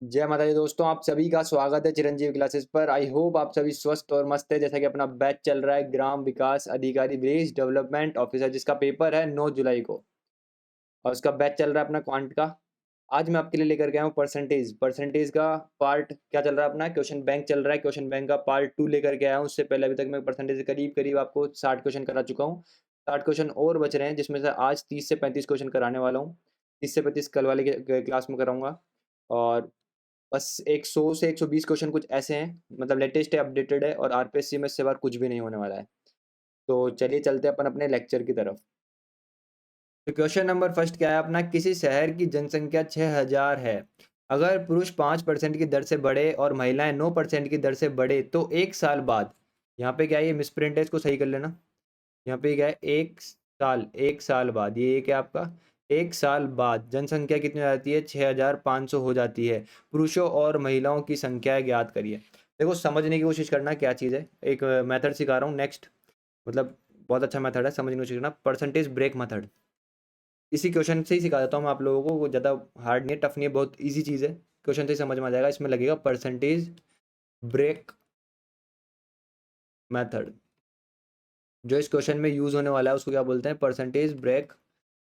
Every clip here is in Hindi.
जय माता दी दोस्तों, आप सभी का स्वागत है चिरंजीव क्लासेस पर। आई होप आप सभी स्वस्थ और मस्त है। जैसा कि अपना बैच चल रहा है ग्राम विकास अधिकारी विलेज डेवलपमेंट ऑफिसर, जिसका पेपर है 9 जुलाई को, और उसका बैच चल रहा है अपना क्वांट का। आज मैं आपके लिए लेकर गया हूँ परसेंटेज परसेंटेज का पार्ट क्या चल रहा है अपना, क्वेश्चन बैंक चल रहा है। क्वेश्चन बैंक का पार्ट 2 लेकर के आया हूँ। उससे पहले अभी तक मैं परसेंटेज करीब करीब आपको 60 क्वेश्चन करा चुका हूँ। 60 क्वेश्चन और बच रहे हैं, जिसमें से आज 30 से 35 क्वेश्चन कराने वाला हूँ। 30 से 35 कल वाले क्लास में कराऊंगा। और बस एक 100 से 120 क्वेश्चन कुछ ऐसे हैं, मतलब लेटेस्ट है, अपडेटेड है, और आरपीएससी में इससे बार कुछ भी नहीं होने वाला है। तो चलिए चलते हैं अपन अपने लेक्चर की तरफ। तो क्वेश्चन नंबर फर्स्ट क्या है अपना, किसी शहर की जनसंख्या 6000 है। अगर पुरुष 5% की दर से बढ़े और महिलाएं 9% की दर से बढ़े तो एक साल बाद, यहाँ पे क्या है, ये मिसप्रिंट है, इसको सही कर लेना। यहाँ पे क्या है, एक साल बाद, ये एक है आपका। एक साल बाद जनसंख्या कितनी हो जाती है, 6500 हो जाती है। पुरुषों और महिलाओं की संख्या ज्ञात करिए। देखो समझने की कोशिश करना क्या चीज़ है। एक मेथड सिखा रहा हूँ नेक्स्ट, मतलब बहुत अच्छा मेथड है, समझने की कोशिश करना। परसेंटेज ब्रेक मेथड, इसी क्वेश्चन से ही सिखा देता हूँ मैं आप लोगों को। ज़्यादा हार्ड नहीं है, टफ नहीं है, बहुत ईजी चीज़ है। क्वेश्चन से ही समझ में आ जाएगा। इसमें लगेगा परसेंटेज ब्रेक मेथड। जो इस क्वेश्चन में यूज़ होने वाला है उसको क्या बोलते हैं, परसेंटेज ब्रेक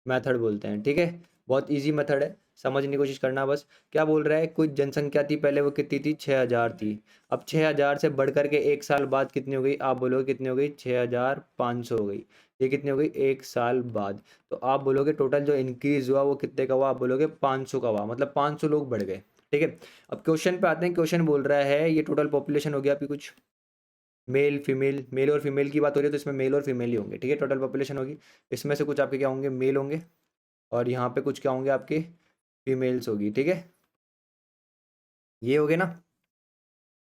मेथड बोलते हैं। ठीक है, बहुत इजी मेथड है, समझने की कोशिश करना बस। क्या बोल रहा है, कुछ जनसंख्या थी पहले, वो कितनी थी, 6000 थी। अब 6000 से बढ़ करके एक साल बाद कितनी हो गई, आप बोलोगे कितनी हो गई, 6500 हो गई। ये कितनी हो गई, एक साल बाद। तो आप बोलोगे टोटल जो इंक्रीज हुआ वो कितने का हुआ, आप बोलोगे 500 का हुआ, मतलब 500 लोग बढ़ गए। ठीक है, अब क्वेश्चन पे आते हैं। क्वेश्चन बोल रहा है ये टोटल पॉपुलेशन हो गया आपकी, कुछ मेल फीमेल, मेल और फीमेल की बात हो रही है तो इसमें मेल और फीमेल ही होंगे। ठीक है, टोटल पॉपुलेशन होगी। इसमें से कुछ आपके क्या होंगे, मेल होंगे, और यहाँ पे कुछ क्या होंगे आपके, फीमेल्स होगी। ठीक है, ये हो गए ना।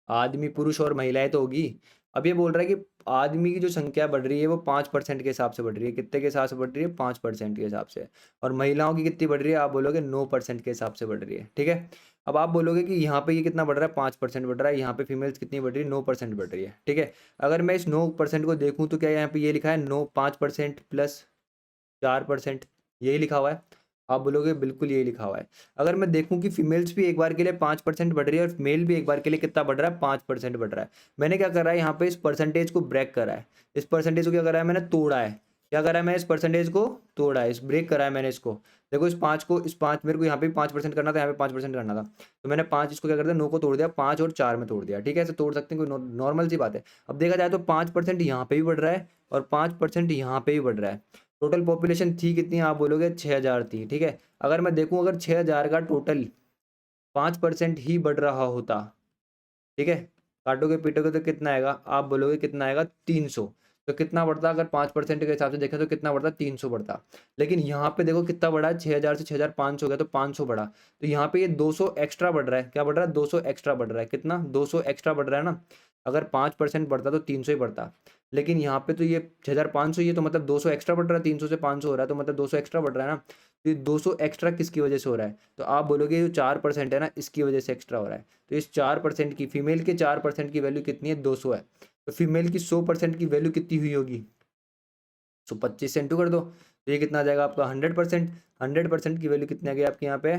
आदमी पुरुष और महिलाएं तो होगी। अब ये बोल रहा है कि आदमी की जो संख्या बढ़ रही है वो 5% के हिसाब से बढ़ रही है। कितने के हिसाब से बढ़ रही है, 5% के हिसाब से। और महिलाओं की कितनी बढ़ रही है, आप बोलोगे 9% के हिसाब से बढ़ रही है। ठीक है, अब आप बोलोगे कि यहाँ पे ये कितना बढ़ रहा है, 5% बढ़ रहा है। यहाँ पे फीमेल्स कितनी बढ़ रही है, 9% बढ़ रही है। ठीक है, अगर मैं इस 9% को देखूँ तो क्या यहाँ पे ये लिखा है, 5% प्लस 4%, यही लिखा हुआ है। आप बोलोगे बिल्कुल यही लिखा हुआ है। अगर मैं देखूं कि फीमेल्स भी एक बार के लिए 5% बढ़ रही है और मेल भी एक बार के लिए कितना बढ़ रहा है, 5% बढ़ रहा है। मैंने क्या करा है, यहाँ पे इस परसेंटेज को ब्रेक करा है। इस परसेंटेज को क्या करा है, मैंने तोड़ा है। क्या करा है, मैं इस परसेंटेज को तोड़ा है, इस ब्रेक करा है मैंने इसको। देखो इस 5 को, इस 5 मेरे को यहाँ पे 5% करना था, यहाँ पे 5% करना था। तो मैंने 5, इसको क्या कर दिया, 9 को तोड़ दिया, 5 और 4 में तोड़ दिया। ठीक है, ऐसे तोड़ सकते हैं, कोई नॉर्मल सी बात है। अब देखा जाए तो 5% यहाँ पे भी बढ़ रहा है और 5% यहाँ पे भी बढ़ रहा है। टोटल पॉपुलेशन थी कितनी, आप बोलोगे 6000 थी। ठीक है, अगर मैं देखूं, अगर 6000 का टोटल 5% ही बढ़ रहा होता, ठीक है, काटोगे पीटोगे तो कितना आएगा, आप बोलोगे कितना आएगा, 300। तो कितना बढ़ता, अगर 5% के हिसाब से देखें तो कितना बढ़ता, 300 बढ़ता। लेकिन यहाँ पे देखो कितना बढ़ा है, 6000 से 6500 हो गया, तो 500 बढ़ा। तो यहाँ पे ये 200 एक्स्ट्रा बढ़ रहा है। क्या बढ़ रहा है, 200 एक्स्ट्रा बढ़ रहा है। कितना, 200 एक्स्ट्रा बढ़ रहा है ना। अगर 5% बढ़ता तो 300 ही बढ़ता। लेकिन यहाँ पे तो ये 6500 ही है, तो मतलब 200 एक्स्ट्रा बढ़ रहा है। 300 से 500 हो रहा है, तो मतलब 200 एक्स्ट्रा बढ़ रहा है ना। तो ये 200 एक्स्ट्रा किसकी वजह से हो रहा है, तो आप बोलोगे जो 4% है ना, इसकी वजह से एक्स्ट्रा हो रहा है। तो इस 4% की, फीमेल के 4% की वैल्यू कितनी है, 200 है। तो फीमेल की 100% की वैल्यू कितनी हुई होगी, 125 से इंटू कर दो, तो ये कितना आ जाएगा आपका 100%। 100% की वैल्यू कितनी आ गई आपके यहाँ पे,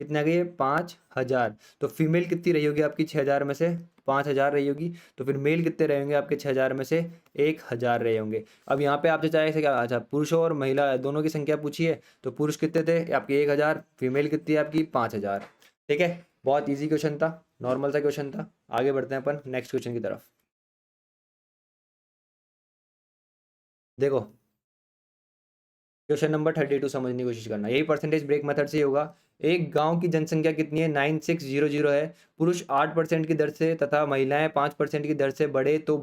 कितनी आ गई है, 5000। तो फीमेल कितनी रही होगी आपकी 6000 में से, 5000 रही होगी। तो फिर मेल कितने रहे होंगे आपके 6000 में से, 1000 रहे होंगे। अब यहाँ पे आपसे चाहे से क्या, अच्छा पुरुषों और महिला दोनों की संख्या पूछी है, तो पुरुष कितने थे आपके 1000, फीमेल कितनी है आपकी 5000। ठीक है, बहुत ईजी क्वेश्चन था, नॉर्मल सा क्वेश्चन था। आगे बढ़ते हैं अपन नेक्स्ट क्वेश्चन की तरफ। देखो क्वेश्चन नंबर 32 समझने की कोशिश करना, यही परसेंटेज ब्रेक मेथड से ही होगा। एक गांव की जनसंख्या कितनी है, 9600 है। पुरुष 8% की दर से तथा महिलाएं 5% की दर से बढ़े तो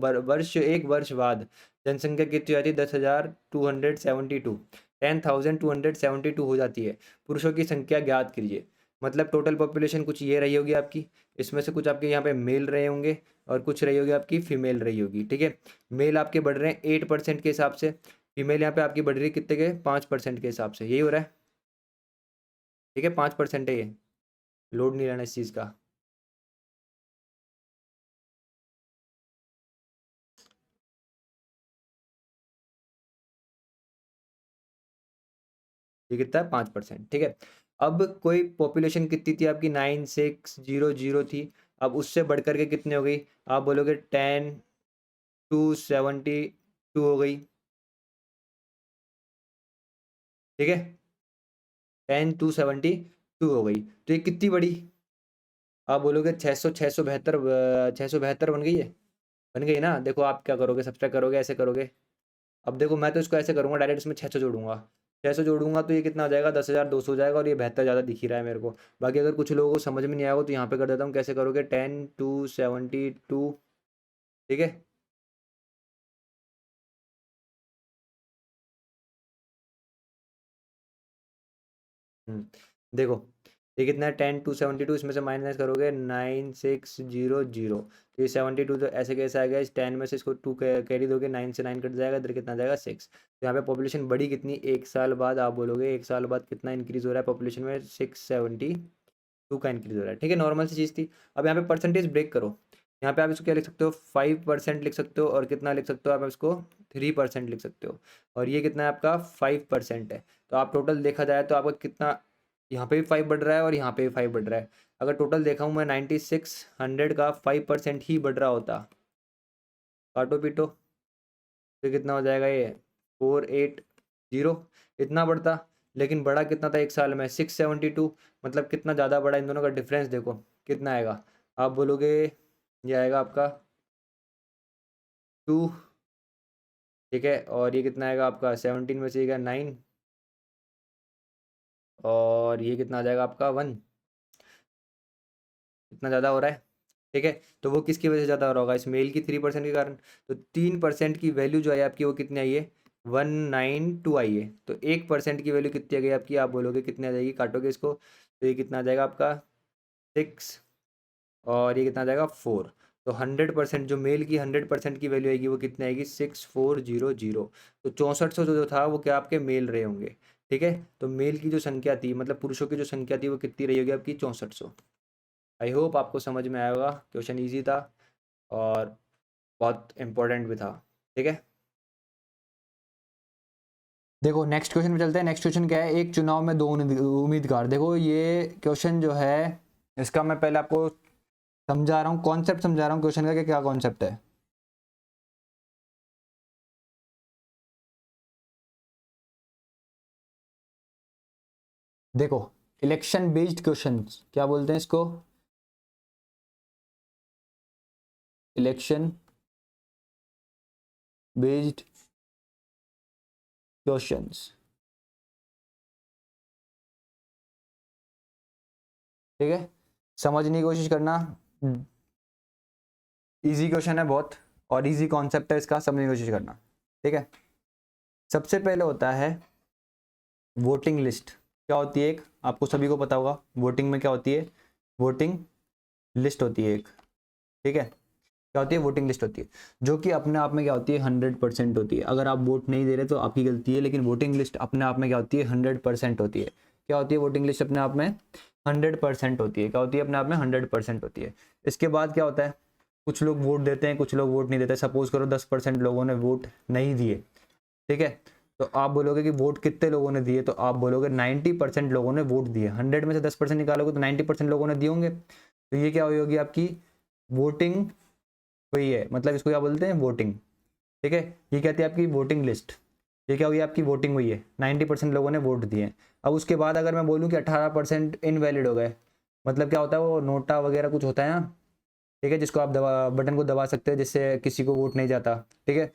एक वर्ष बाद जनसंख्या कितनी हो जाती है, 10,272, 10,272 हो जाती है। पुरुषों की संख्या ज्ञात कीजिए। मतलब टोटल पॉपुलेशन कुछ ये रही होगी आपकी, इसमें से कुछ आपके यहाँ पे मेल रहे होंगे और कुछ रही होगी आपकी फीमेल रही होगी। ठीक है, मेल आपके बढ़ रहे हैं 8% के हिसाब से, फीमेल यहाँ पे आपकी बढ़ रही है कितने के, 5% के हिसाब से, यही हो रहा है। ठीक है, 5% है ये, लोड नहीं लेना इस चीज़ का। ये कितना है, 5%। ठीक है, अब कोई पॉपुलेशन कितनी थी आपकी, 9600 थी, अब उससे बढ़ कर के कितनी हो गई, आप बोलोगे 10 to 72 हो गई, ठीक है, 10 to 72 हो गई, तो ये कितनी बड़ी, आप बोलोगे 600 672 672 बन गई है, बन गई ना। देखो आप क्या करोगे, सब्सट्रैक्ट करोगे, ऐसे करोगे। अब देखो मैं तो इसको ऐसे करूँगा, डायरेक्ट इसमें 600 जोड़ूंगा, 600 जोड़ूंगा तो ये कितना आ जाएगा, 10,200 हो जाएगा, और ये 72 ज़्यादा दिख ही रहा है मेरे को। बाकी अगर कुछ लोगों को समझ में नहीं आएगा तो यहाँ पे कर देता हूँ, कैसे करोगे, 10 to 72, ठीक है। देखो ये कितना है, 10 to 72, इसमें से माइनस करोगे 9600, तो ये 72 तो ऐसे कैसे आ गया, इस 10 में से इसको 2 कैरी दोगे, 9 से 9 कट जाएगा, इधर कितना आ जाएगा 6। तो यहाँ पे पॉपुलेशन बढ़ी कितनी, एक साल बाद, आप बोलोगे एक साल बाद कितना इंक्रीज हो रहा है पॉपुलेशन में, 672 का इंक्रीज हो रहा है, ठीक है, नॉर्मल सी चीज़ थी। अब यहाँ पे परसेंटेज ब्रेक करो, यहाँ पे आप इसको क्या लिख सकते हो, 5% लिख सकते हो, और कितना लिख सकते हो आप इसको, 3% लिख सकते हो, और ये कितना है आपका 5% है। तो आप टोटल देखा जाए तो आपका कितना, यहाँ पे भी 5 बढ़ रहा है और यहाँ पे भी 5 बढ़ रहा है। अगर टोटल देखा हूँ मैं 9600 का 5% ही बढ़ रहा होता, काटो पीटो, तो कितना हो जाएगा ये, 480, इतना बढ़ता। लेकिन बड़ा कितना था एक साल में, 672, मतलब कितना ज़्यादा बड़ा, इन दोनों का डिफरेंस देखो कितना आएगा, आप बोलोगे ये आएगा आपका 2, ठीक है, और ये कितना आएगा आपका 17 में से ये 9, और ये कितना आ जाएगा आपका 1, इतना ज़्यादा हो रहा है, ठीक है। तो वो किसकी वजह से ज़्यादा हो रहा होगा, इस मेल की 3% के कारण। तो 3% की वैल्यू जो है आपकी वो कितनी आई है, 192 आई है। तो 1% की वैल्यू कितनी आ गई आपकी, आप बोलोगे कितनी आ जाएगी, काटोगे इसको तो ये कितना आ जाएगा आपका 6, और ये कितना आ जाएगा 4। तो 100% जो मेल की 100% की वैल्यू आएगी वो कितनी आएगी, 6400। तो 6400 जो था वो क्या आपके मेल रहे होंगे, ठीक है। तो मेल की जो संख्या थी, मतलब पुरुषों की जो संख्या थी वो कितनी रही होगी आपकी, 6400। आई होप आपको समझ में आया होगा, क्वेश्चन ईजी था और बहुत इंपॉर्टेंट भी था, ठीक है। देखो नेक्स्ट क्वेश्चन पे चलते हैं। नेक्स्ट क्वेश्चन क्या है, एक चुनाव में दो उम्मीदवार। देखो ये क्वेश्चन जो है, इसका मैं पहले आपको समझा रहा हूँ, कॉन्सेप्ट समझा रहा हूँ क्वेश्चन का कि क्या कॉन्सेप्ट है। देखो इलेक्शन बेस्ड क्वेश्चन क्या बोलते हैं इसको, इलेक्शन बेस्ड क्वेश्चंस, ठीक है। समझने की कोशिश करना, इजी क्वेश्चन है बहुत, और इजी कॉन्सेप्ट है इसका, समझने की कोशिश करना, ठीक है। सबसे पहले होता है वोटिंग लिस्ट। क्या होती है एक, आपको सभी को पता होगा वोटिंग में क्या होती है, वोटिंग लिस्ट होती है एक, ठीक है। क्या होती है, वोटिंग लिस्ट होती है, जो कि अपने आप में क्या होती है, 100% होती है। अगर आप वोट नहीं दे रहे तो आपकी गलती है, लेकिन वोटिंग लिस्ट अपने आप में क्या होती है, 100% होती है। क्या होती है वोटिंग लिस्ट अपने आप में, 100% होती है। क्या होती है अपने आप में, 100% होती है। इसके बाद क्या होता है, कुछ लोग वोट देते हैं, कुछ लोग वोट नहीं देते। सपोज करो 10% लोगों ने वोट नहीं दिए, ठीक है। तो आप बोलोगे कि वोट कितने लोगों ने दिए, तो आप बोलोगे 90% लोगों ने वोट दिए। 100 में से 10% निकालोगे तो 90% लोगों ने दिए होंगे। तो ये क्या हुई होगी आपकी वोटिंग हुई है, मतलब इसको क्या बोलते हैं, वोटिंग, ठीक है। ये कहती है आपकी वोटिंग लिस्ट। ये क्या हुई, आपकी वोटिंग हुई है, 90% लोगों ने वोट दिए। अब उसके बाद अगर मैं बोलूँ कि 18% इनवैलिड हो गए, मतलब क्या होता है, वो नोटा वगैरह कुछ होता है ना, ठीक है, जिसको आप दबा, बटन को दबा सकते हैं जिससे किसी को वोट नहीं जाता, ठीक है।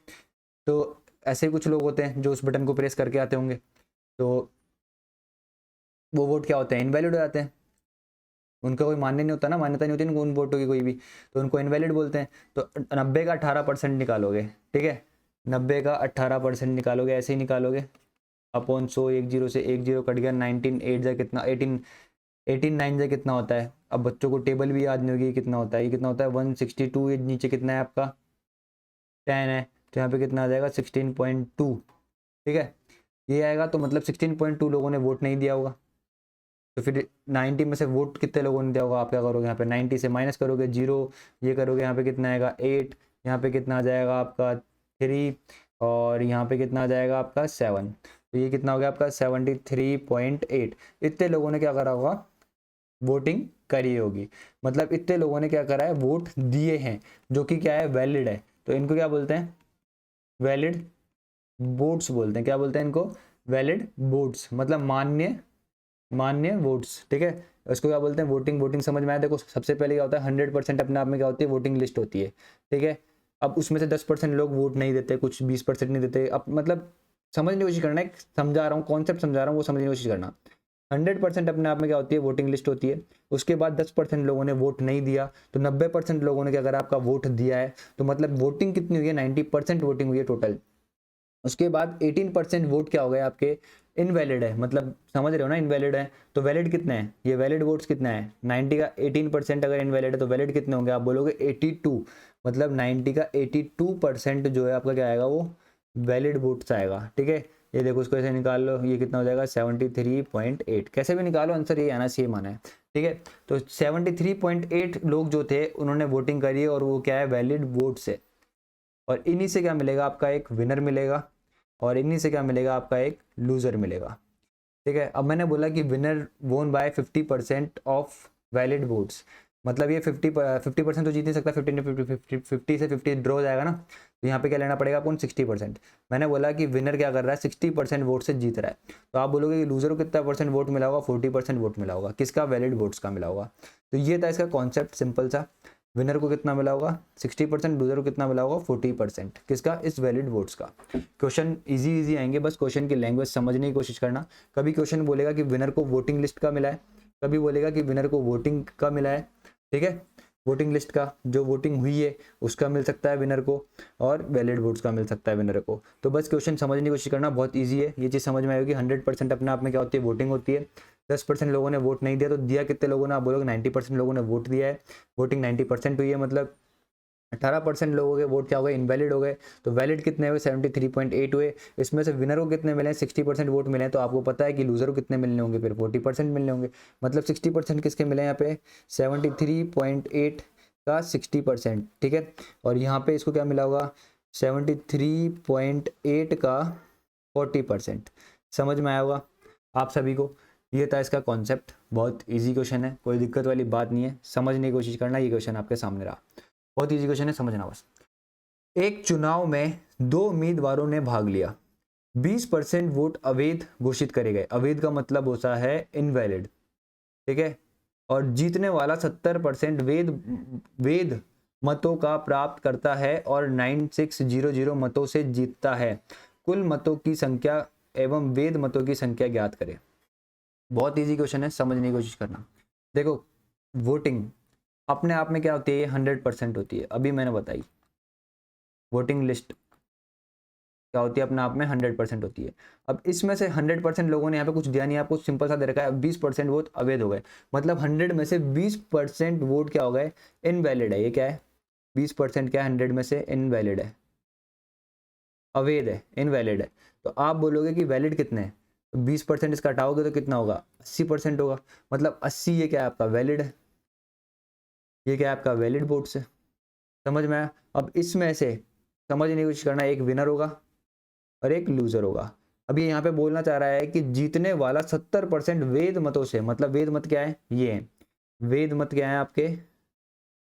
तो ऐसे कुछ लोग होते हैं जो उस बटन को प्रेस करके आते होंगे, तो वो वोट क्या होते हैं, इनवैलिड हो जाते हैं। उनका कोई मान्य नहीं होता ना, मान्यता नहीं होती उनको उन वोटों की कोई भी, तो उनको इनवैलिड बोलते हैं। तो 90 का 18% निकालोगे, ठीक है, 90 का 18% निकालोगे, ऐसे ही निकालोगे, अपॉन 100, एक जीरो से एक जीरो कट गया, 19 8 जा कितना, 18 9 जा कितना होता है। अब बच्चों को टेबल भी याद नहीं होगी कितना होता है, ये कितना होता है 162, ये नीचे कितना है आपका 10 है, तो यहाँ पे कितना आ जाएगा 16.2, ठीक है। ये आएगा, तो मतलब 16.2 लोगों ने वोट नहीं दिया होगा। तो फिर 90 में से वोट कितने लोगों ने दिया होगा, आप क्या करोगे, यहाँ पे 90 से माइनस करोगे, जीरो, ये करोगे, यहाँ पे कितना आएगा 8, यहाँ पे कितना आ जाएगा आपका 3, और यहाँ पे कितना आ जाएगा आपका 7। तो ये कितना हो गया आपका 73.8। इतने लोगों ने क्या करा होगा, वोटिंग करी होगी, मतलब इतने लोगों ने क्या करा है, वोट दिए हैं, जो कि क्या है, वैलिड है। तो इनको क्या बोलते हैं, वैलिड वोट्स बोलते हैं। क्या बोलते हैं इनको, वैलिड वोट्स, मतलब मान्य मान्य वोट्स, ठीक है। इसको क्या बोलते हैं, वोटिंग। वोटिंग समझ में आया। देखो सबसे पहले क्या होता है, 100% अपने आप में क्या होती है, वोटिंग लिस्ट होती है, ठीक है। अब उसमें से 10% लोग वोट नहीं देते, कुछ 20% नहीं देते। अब मतलब समझने की कोशिश करना है, समझा रहा हूँ, कॉन्सेप्ट समझा रहा हूँ, वो समझने की कोशिश करना। 100% अपने आप में क्या होती है, वोटिंग लिस्ट होती है। उसके बाद 10% लोगों ने वोट नहीं दिया, तो 90% लोगों ने क्या करा, आपका वोट दिया है। तो मतलब वोटिंग कितनी हुई है, 90% वोटिंग हुई है टोटल। उसके बाद 18% वोट क्या हो गए आपके, इनवैलिड है, मतलब समझ रहे हो ना, इनवैलिड है। तो वैलिड कितने हैं, ये वैलिड वोट्स कितना है, 90 का 18% अगर इनवैलिड है तो वैलिड कितने होंगे, आप बोलोगे 82। मतलब 90 का 82% जो है आपका क्या आएगा, वो वैलिड वोट्स आएगा, ठीक है। ये देखो, इसको ऐसे निकाल लो, ये कितना हो जाएगा 73.8। कैसे भी निकालो, आंसर ये आना चाहिए, माना है, ठीक है। तो 73.8 लोग जो थे उन्होंने वोटिंग करी है, और वो क्या है, वैलिड वोट्स है। और इन्हीं से क्या मिलेगा, आपका एक विनर मिलेगा, और इन्हीं से क्या मिलेगा, आपका एक लूजर मिलेगा, ठीक है। अब मैंने बोला कि विनर वोन बाय 50% ऑफ वैलिड वोट्स, मतलब ये 50% तो जीत नहीं सकता, 50 से 50 ड्रॉ हो जाएगा ना। तो यहाँ पे क्या लेना पड़ेगा अपन, 60%। मैंने बोला कि विनर क्या कर रहा है, 60% वोट से जीत रहा है। तो आप बोलोगे कि लूजर को कितना परसेंट वोट मिला होगा, 40% वोट मिला होगा, किसका, वैलिड वोट्स का मिला होगा। तो ये था इसका कॉन्सेप्ट, सिंपल सा। विनर को कितना मिला होगा, 60%, लूजर को कितना मिला होगा, 40%, किसका, इस वैलिड वोट्स का। क्वेश्चन इजी इजी आएंगे, बस क्वेश्चन की लैंग्वेज समझने की कोशिश करना। कभी क्वेश्चन बोलेगा कि विनर को वोटिंग लिस्ट का मिला है, कभी बोलेगा कि विनर को वोटिंग का मिला है, ठीक है। वोटिंग लिस्ट का, जो वोटिंग हुई है उसका मिल सकता है विनर को, और वैलिड वोट्स का मिल सकता है विनर को। तो बस क्वेश्चन समझने की कोशिश करना, बहुत ईजी है, ये चीज़ समझ में आएगी। 100% अपने आप में क्या होती है, वोटिंग होती है। 10% लोगों ने वोट नहीं दिया, तो दिया कितने लोगों ने, आप बोलोगे 90% लोगों ने वोट दिया है। वोटिंग 90% हुई है, मतलब 18% लोगों के वोट क्या हो गए, इनवैलिड हो गए। तो वैलिड कितने हुए, 73.8 हुए। इसमें से विनर को कितने मिले, 60% वोट मिले। तो आपको पता है कि लूजर को कितने मिलने होंगे, फिर 40% मिलने होंगे। मतलब 60% किसके मिले यहाँ पे, 73.8 का 60%, ठीक है। और यहाँ पे इसको क्या मिला होगा, 73.8 का 40%। समझ में आया होगा आप सभी को। ये था इसका कॉन्सेप्ट, बहुत ईजी क्वेश्चन है, कोई दिक्कत वाली बात नहीं है, समझने की कोशिश करना। ये क्वेश्चन आपके सामने रहा, बहुत इजी क्वेश्चन है, समझना बस। एक चुनाव में 2 उम्मीदवारों ने भाग लिया, 20% वोट अवैध घोषित करे गए। अवैध का मतलब होता है इनवैलिड, ठीक है। और जीतने वाला 70% वेद वेद मतों का प्राप्त करता है और 9600 मतों से जीतता है। कुल मतों की संख्या एवं वेद मतों की संख्या ज्ञात करें। बहुत इजी क्वेश्चन है, समझने की कोशिश करना। देखो, वोटिंग अपने आप में क्या होती है, 100% होती है, अभी मैंने बताई। वोटिंग लिस्ट क्या होती है, अपने आप में 100% होती है। अब इसमें से 100% लोगों ने यहाँ पे कुछ दिया नहीं, आपको सिंपल सा दे रखा है, 20% वोट अवैध हो गए। मतलब 100 में से 20% वोट क्या हो गए, इनवैलिड है। ये क्या है, 20% क्या है, 100 में से इनवैलिड है, अवैध है, इनवैलिड है। तो आप बोलोगे कि वैलिड कितने हैं, तो 20% इसका हटाओगे तो कितना होगा, 80% होगा। मतलब 80 ये क्या है, आपका वैलिड है, ये क्या है, आपका वैलिड वोट से। समझ में आया। अब इसमें से समझने की कोशिश करना, एक विनर होगा और एक लूजर होगा। अब ये यहाँ पे बोलना चाह रहा है कि जीतने वाला 70% वेद मतों से, मतलब वेद मत क्या है, ये है वेद मत, क्या है आपके,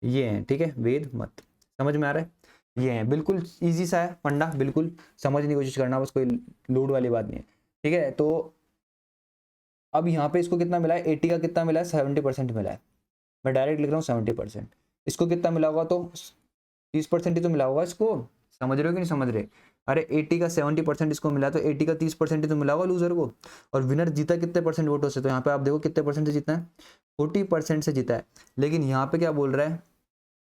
ये हैं, ठीक है, वेद मत। समझ में आ रहा है, ये हैं, बिल्कुल इजी सा है फंडा, बिल्कुल समझने की कोशिश करना, बस कोई लोड वाली बात नहीं है, ठीक है। तो अब यहाँ पे इसको कितना मिला है, 80 का कितना मिला है, 70% मिला है। मैं डायरेक्ट लिख रहा हूँ 70%। इसको कितना मिला होगा, तो 30% ही तो मिला होगा इसको। समझ रहे हो कि नहीं समझ रहे। अरे 80 का 70% इसको मिला, तो 80 का 30% ही तो मिला होगा लूजर को। और विनर जीता कितने परसेंट वोटों से, तो यहाँ पे आप देखो कितने परसेंट से जीता है, 40% से जीता है। लेकिन यहाँ पे क्या बोल रहा है,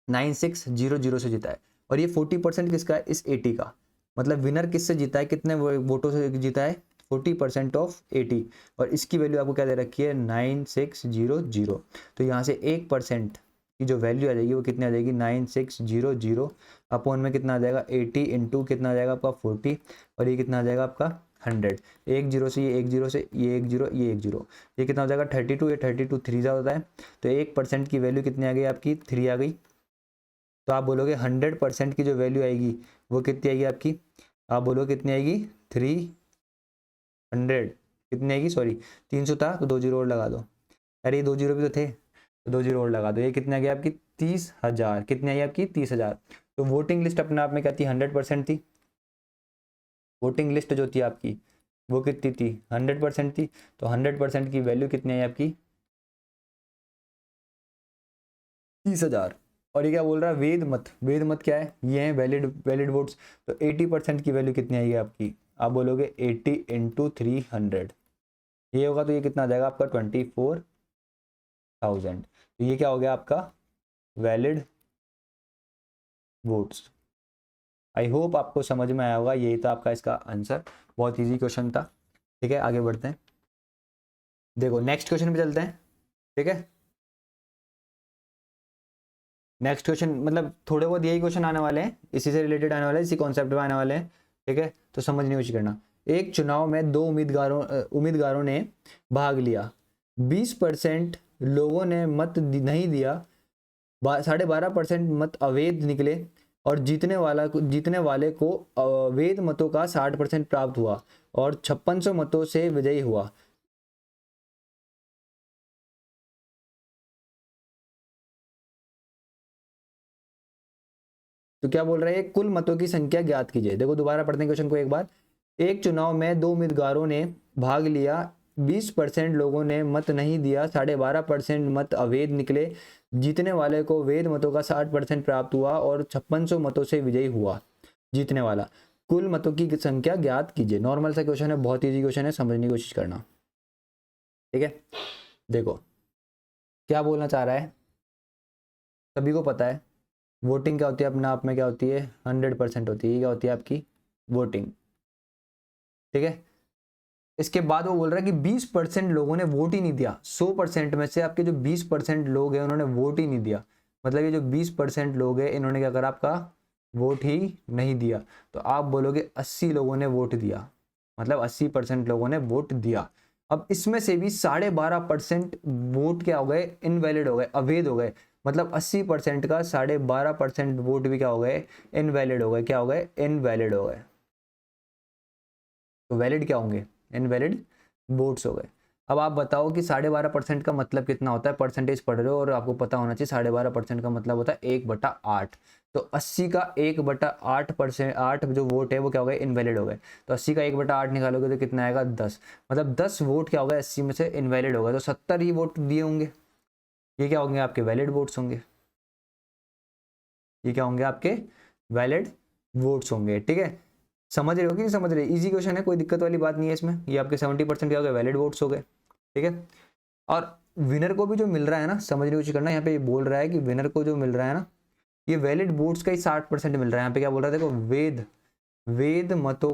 9600 से जीता है। और ये 40% किसका है, इस 80 का। मतलब विनर किससे जीता है, कितने वोटों से जीता है, 40% ऑफ 80। और इसकी वैल्यू आपको क्या दे रखी है, 9600। तो यहाँ से 1% की जो वैल्यू आ जाएगी वो कितनी आ जाएगी, 9600 अपॉन में कितना आ जाएगा, 80 इंटू कितना आ जाएगा आपका 40, और ये कितना आ जाएगा आपका 100। एक जीरो से ये, एक जीरो से ये, एक जीरो, ये एक जीरो, ये कितना हो जाएगा 32। ये 32 3 जा होता है। तो 1% की वैल्यू कितनी आ गई आपकी, 3 आ गई। तो आप बोलोगे 100% की जो वैल्यू आएगी वो कितनी आएगी आपकी, आप बोलोगे कितनी आएगी, 3 100 कितनी आएगी, सॉरी 300 था तो 2 जीरो और लगा दो, अरे ये 2 जीरो भी तो थे तो 2 जीरो और लगा दो, ये कितने आ गया आपकी 30,000, कितनी आई आपकी 30,000। तो वोटिंग लिस्ट अपने आप में क्या थी 100% थी, वोटिंग लिस्ट जो थी आपकी वो कितनी थी 100% थी, तो 100% की वैल्यू कितनी आई आपकी 30,000। और ये क्या बोल रहा है वेद मत, वेद मत क्या है, ये है वैलिड वैलिड वोट्स, तो 80% की वैल्यू कितनी आएगी आपकी, आप बोलोगे 80 इंटू 300, ये होगा तो ये कितना आ जाएगा आपका 24,000। तो ये क्या हो गया आपका वैलिड वोट्स। आई होप आपको समझ में आया होगा, यही था आपका इसका आंसर, बहुत इजी क्वेश्चन था। ठीक है आगे बढ़ते हैं, देखो नेक्स्ट क्वेश्चन पे चलते हैं। ठीक है नेक्स्ट क्वेश्चन मतलब थोड़े बहुत यही क्वेश्चन आने वाले हैं, इसी से रिलेटेड आने वाले हैं, इसी कॉन्सेप्ट में आने वाले हैं। ठीक है तो समझने की कोशिश करना। एक चुनाव में 2 उम्मीदवारों ने भाग लिया, 20% लोगों ने मत नहीं दिया, 12.5% मत अवैध निकले और जीतने वाले को अवैध मतों का 60% प्राप्त हुआ और 5600 मतों से विजयी हुआ। तो क्या बोल रहे हैं, कुल मतों की संख्या ज्ञात कीजिए। देखो दोबारा पढ़ते हैं क्वेश्चन को एक बार। एक चुनाव में 2 उम्मीदवारों ने भाग लिया, 20% लोगों ने मत नहीं दिया, 12.5% मत अवैध निकले, जीतने वाले को वैध मतों का 60% प्राप्त हुआ और 5600 मतों से विजयी हुआ जीतने वाला। कुल मतों की संख्या ज्ञात कीजिए। नॉर्मल सा क्वेश्चन है, बहुत ईजी क्वेश्चन है, समझने की कोशिश करना। ठीक है देखो क्या बोलना चाह रहा है, सभी को पता है वोटिंग क्या होती है, अपने आप में क्या होती है 100% होती है, ये क्या होती है आपकी वोटिंग। ठीक है इसके बाद वो बोल रहा है कि 20% लोगों ने वोट ही नहीं दिया, 100% में से आपके जो 20% लोग हैं उन्होंने वोट ही नहीं दिया, मतलब ये जो 20% लोग हैं इन्होंने क्या करा आपका वोट ही नहीं दिया, तो आप बोलोगे 80 लोगों ने वोट दिया, मतलब 80% लोगों ने वोट दिया। अब इसमें से भी 12.5% वोट क्या हो गए इनवैलिड हो गए, अवैध हो गए, मतलब 80% का 12.5% वोट भी क्या हो गए इनवैलिड हो गए, क्या हो गए इनवैलिड हो गए। तो वैलिड क्या होंगे इनवैलिड वोट्स हो गए। अब आप बताओ कि 12.5% का मतलब कितना होता है, परसेंटेज पढ़ रहे हो और आपको पता होना चाहिए 12.5% का मतलब होता है 1/8। तो 80 का 1/8%, 8 जो वोट है वो क्या हो गए इनवैलिड हो गए, तो 80 का 1/8 निकालोगे तो कितना आएगा 10, मतलब 10 वोट क्या हो गए 80 में से इनवैलिड हो गए, तो 70 ही वोट दिए होंगे, ये क्या होंगे आपके वैलिड वोट्स होंगे, ये क्या होंगे आपके वैलिड वोट्स होंगे। ठीक है समझ रहे हो कि नहीं समझ रहे, इजी क्वेश्चन है, कोई दिक्कत वाली बात नहीं है इसमें, ये आपके 70% क्या हो गए वैलिड वोट्स हो गए। ठीक है और विनर को भी जो मिल रहा है ना, समझने की कोशिश करना, यहाँ पे ये बोल रहा है कि विनर को जो मिल रहा है ना ये वैलिड वोट्स का ही 60% मिल रहा है। यहाँ पे क्या बोल रहा है देखो वेद मतों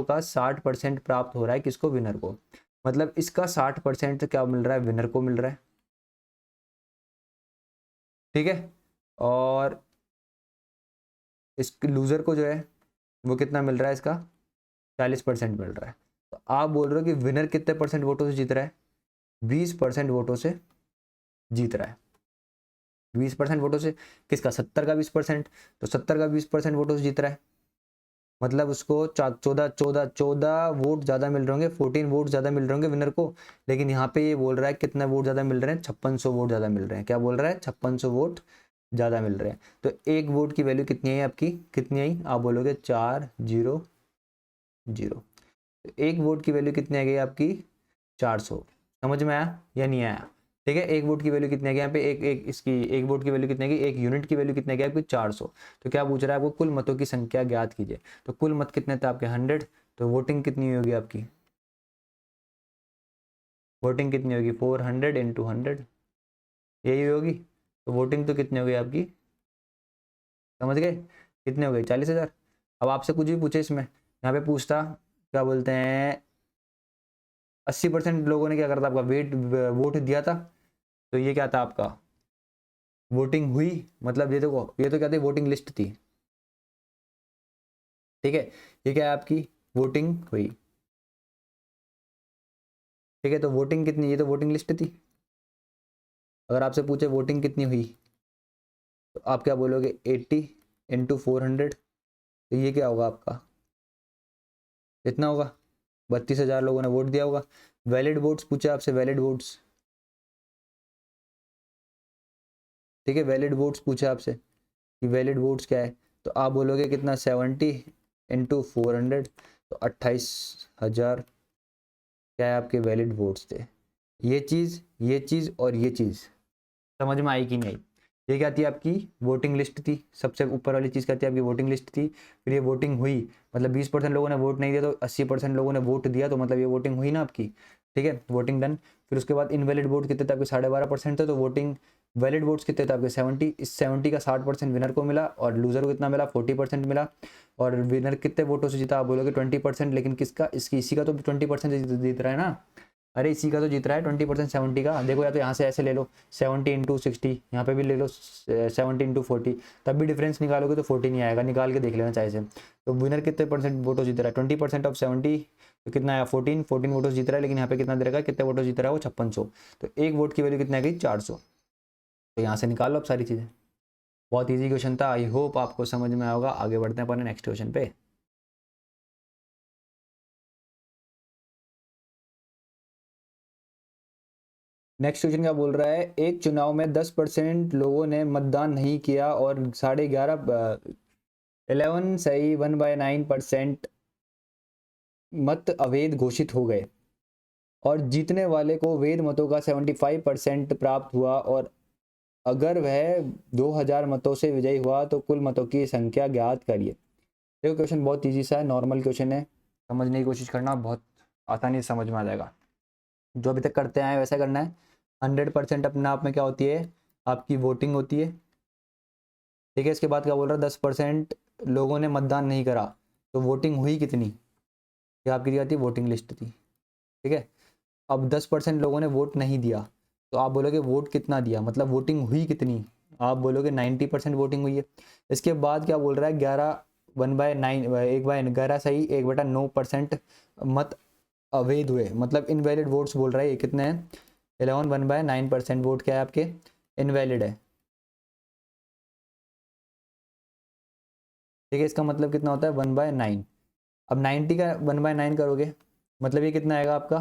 का 60% प्राप्त हो रहा है किसको विनर को, मतलब इसका 60% क्या मिल रहा है विनर को मिल रहा है। ठीक है और इस लूजर को जो है वो कितना मिल रहा है, इसका 40% मिल रहा है। तो आप बोल रहे हो कि विनर कितने परसेंट वोटों से जीत रहा है, 20% वोटों से जीत रहा है, 20% वोटों से, किसका 70 का 20%, तो 70 का 20% वोटों से जीत रहा है, मतलब उसको 14 वोट ज्यादा मिल रहे होंगे, 14 वोट ज्यादा मिल रहे होंगे विनर को। लेकिन यहाँ पे ये बोल रहा है कितना वोट ज्यादा मिल रहे हैं, 5600 वोट ज्यादा मिल रहे हैं, क्या बोल रहा है 5600 वोट ज्यादा मिल रहे हैं। तो एक वोट की वैल्यू कितनी है आपकी, कितनी आई, आप बोलोगे 400, एक वोट की वैल्यू कितनी आ गई आपकी 400। समझ में आया या नहीं आया। ठीक है एक वोट की वैल्यू कितनी आ गई यहाँ पे, एक एक इसकी एक वोट की वैल्यू कितनी आ गई, एक यूनिट की वैल्यू कितनी आ गई आपकी 400। तो क्या पूछ रहा है आपको कुल मतों की संख्या ज्ञात कीजिए, तो कुल मत कितने थे आपके 100, तो वोटिंग कितनी होगी आपकी, वोटिंग कितनी होगी 400 इंटू 100, यही होगी। तो वोटिंग तो कितनी होगी आपकी, समझ गए कितने हो गए 40,000। अब आपसे कुछ भी पूछे इसमें, यहाँ पे पूछता क्या बोलते हैं 80% लोगों ने क्या करा था आपका वोट दिया था, तो ये क्या था आपका वोटिंग हुई, मतलब ये देखो ये तो क्या थी वोटिंग लिस्ट थी। ठीक है ये क्या है आपकी वोटिंग हुई। ठीक है तो वोटिंग कितनी, ये तो वोटिंग लिस्ट थी। अगर आपसे पूछे वोटिंग कितनी हुई तो आप क्या बोलोगे 80 इंटू 400, तो ये क्या होगा आपका कितना होगा 32,000 लोगों ने वोट दिया होगा। वैलिड वोट्स पूछा आपसे, वैलिड वोट्स, ठीक है, वैलिड वोट्स पूछा आपसे कि वैलिड वोट्स क्या है, तो आप बोलोगे कितना, 70 इंटू 400, तो 28,000 क्या है आपके वैलिड वोट्स थे। ये चीज़ और ये चीज़ समझ में आई कि नहीं आई। ये क्या थी आपकी वोटिंग लिस्ट थी, सबसे ऊपर वाली चीज़ क्या थी आपकी वोटिंग लिस्ट थी। फिर ये वोटिंग हुई, मतलब 20% लोगों ने वोट नहीं दिया तो 80% लोगों ने वोट दिया, तो मतलब ये वोटिंग हुई ना आपकी, ठीक है, वोटिंग डन। फिर उसके बाद इनवैलिड वोट कितने थे आपके, 12.5% थे, तो वोटिंग वैलिड वोट्स कितने थे आपके 70, इस 70 का 60% विनर को मिला और लूजर को कितना मिला 40% मिला। और विनर कितने वोटों से जीता, आप बोलोगे 20%, लेकिन किसका, इसी का तो 20% जीत रहा है ना, अरे इसी का तो जीत रहा है 20%, 70 का। देखो या तो यहाँ से ऐसे ले लो 70 इंटू 60, यहाँ पे भी ले लो 70 इंटू 40, तब भी डिफरेंस निकालोगे तो 40 नहीं आएगा, निकाल के देख लेना चाहे से। तो विनर कितने परसेंट वोटो जीत रहा है, 20% ऑफ 70, तो कितना आया 14 वोटो जीत रहा है, लेकिन यहाँ पे कितना दे रहा है, कितने वोटो जीत रहा है वो 5600, तो एक वोट की वैल्यू कितनी आ गई 400। तो यहाँ से निकाल लो अब सारी चीज़ें। बहुत ईजी क्वेश्चन था, आई होप आपको समझ में आया होगा। आगे बढ़ते हैं अपने नेक्स्ट क्वेश्चन पे। नेक्स्ट क्वेश्चन क्या बोल रहा है, एक चुनाव में 10% लोगों ने मतदान नहीं किया और 11 सही 1/9% मत अवैध घोषित हो गए और जीतने वाले को वैध मतों का 75% प्राप्त हुआ, और अगर वह 2000 मतों से विजयी हुआ तो कुल मतों की संख्या ज्ञात करिए। देखो क्वेश्चन बहुत ईजी सा है, नॉर्मल क्वेश्चन है, समझने की कोशिश करना, बहुत आसानी से समझ में आ जाएगा। जो अभी तक करते आए वैसा करना है। 100% अपने आप में क्या होती है, आपकी वोटिंग होती है, ठीक है। इसके बाद क्या बोल रहा है, 10% लोगों ने मतदान नहीं करा, तो वोटिंग हुई कितनी, ये आपकी क्या थी, वोटिंग लिस्ट थी, ठीक है। अब 10% लोगों ने वोट नहीं दिया, तो आप बोलोगे वोट कितना दिया, मतलब वोटिंग हुई कितनी, आप बोलोगे 90% वोटिंग हुई है। इसके बाद क्या बोल रहा है, 11 1/9, 1/11 सही 1/9% मत अवैध हुए, मतलब इनवैलिड वोट्स बोल रहा है, ये कितने हैं 11 1/9% वोट क्या है आपके इनवैलिड है, ठीक है। इसका मतलब कितना होता है 1/9। अब 90 का 1/9 करोगे, मतलब ये कितना आएगा आपका,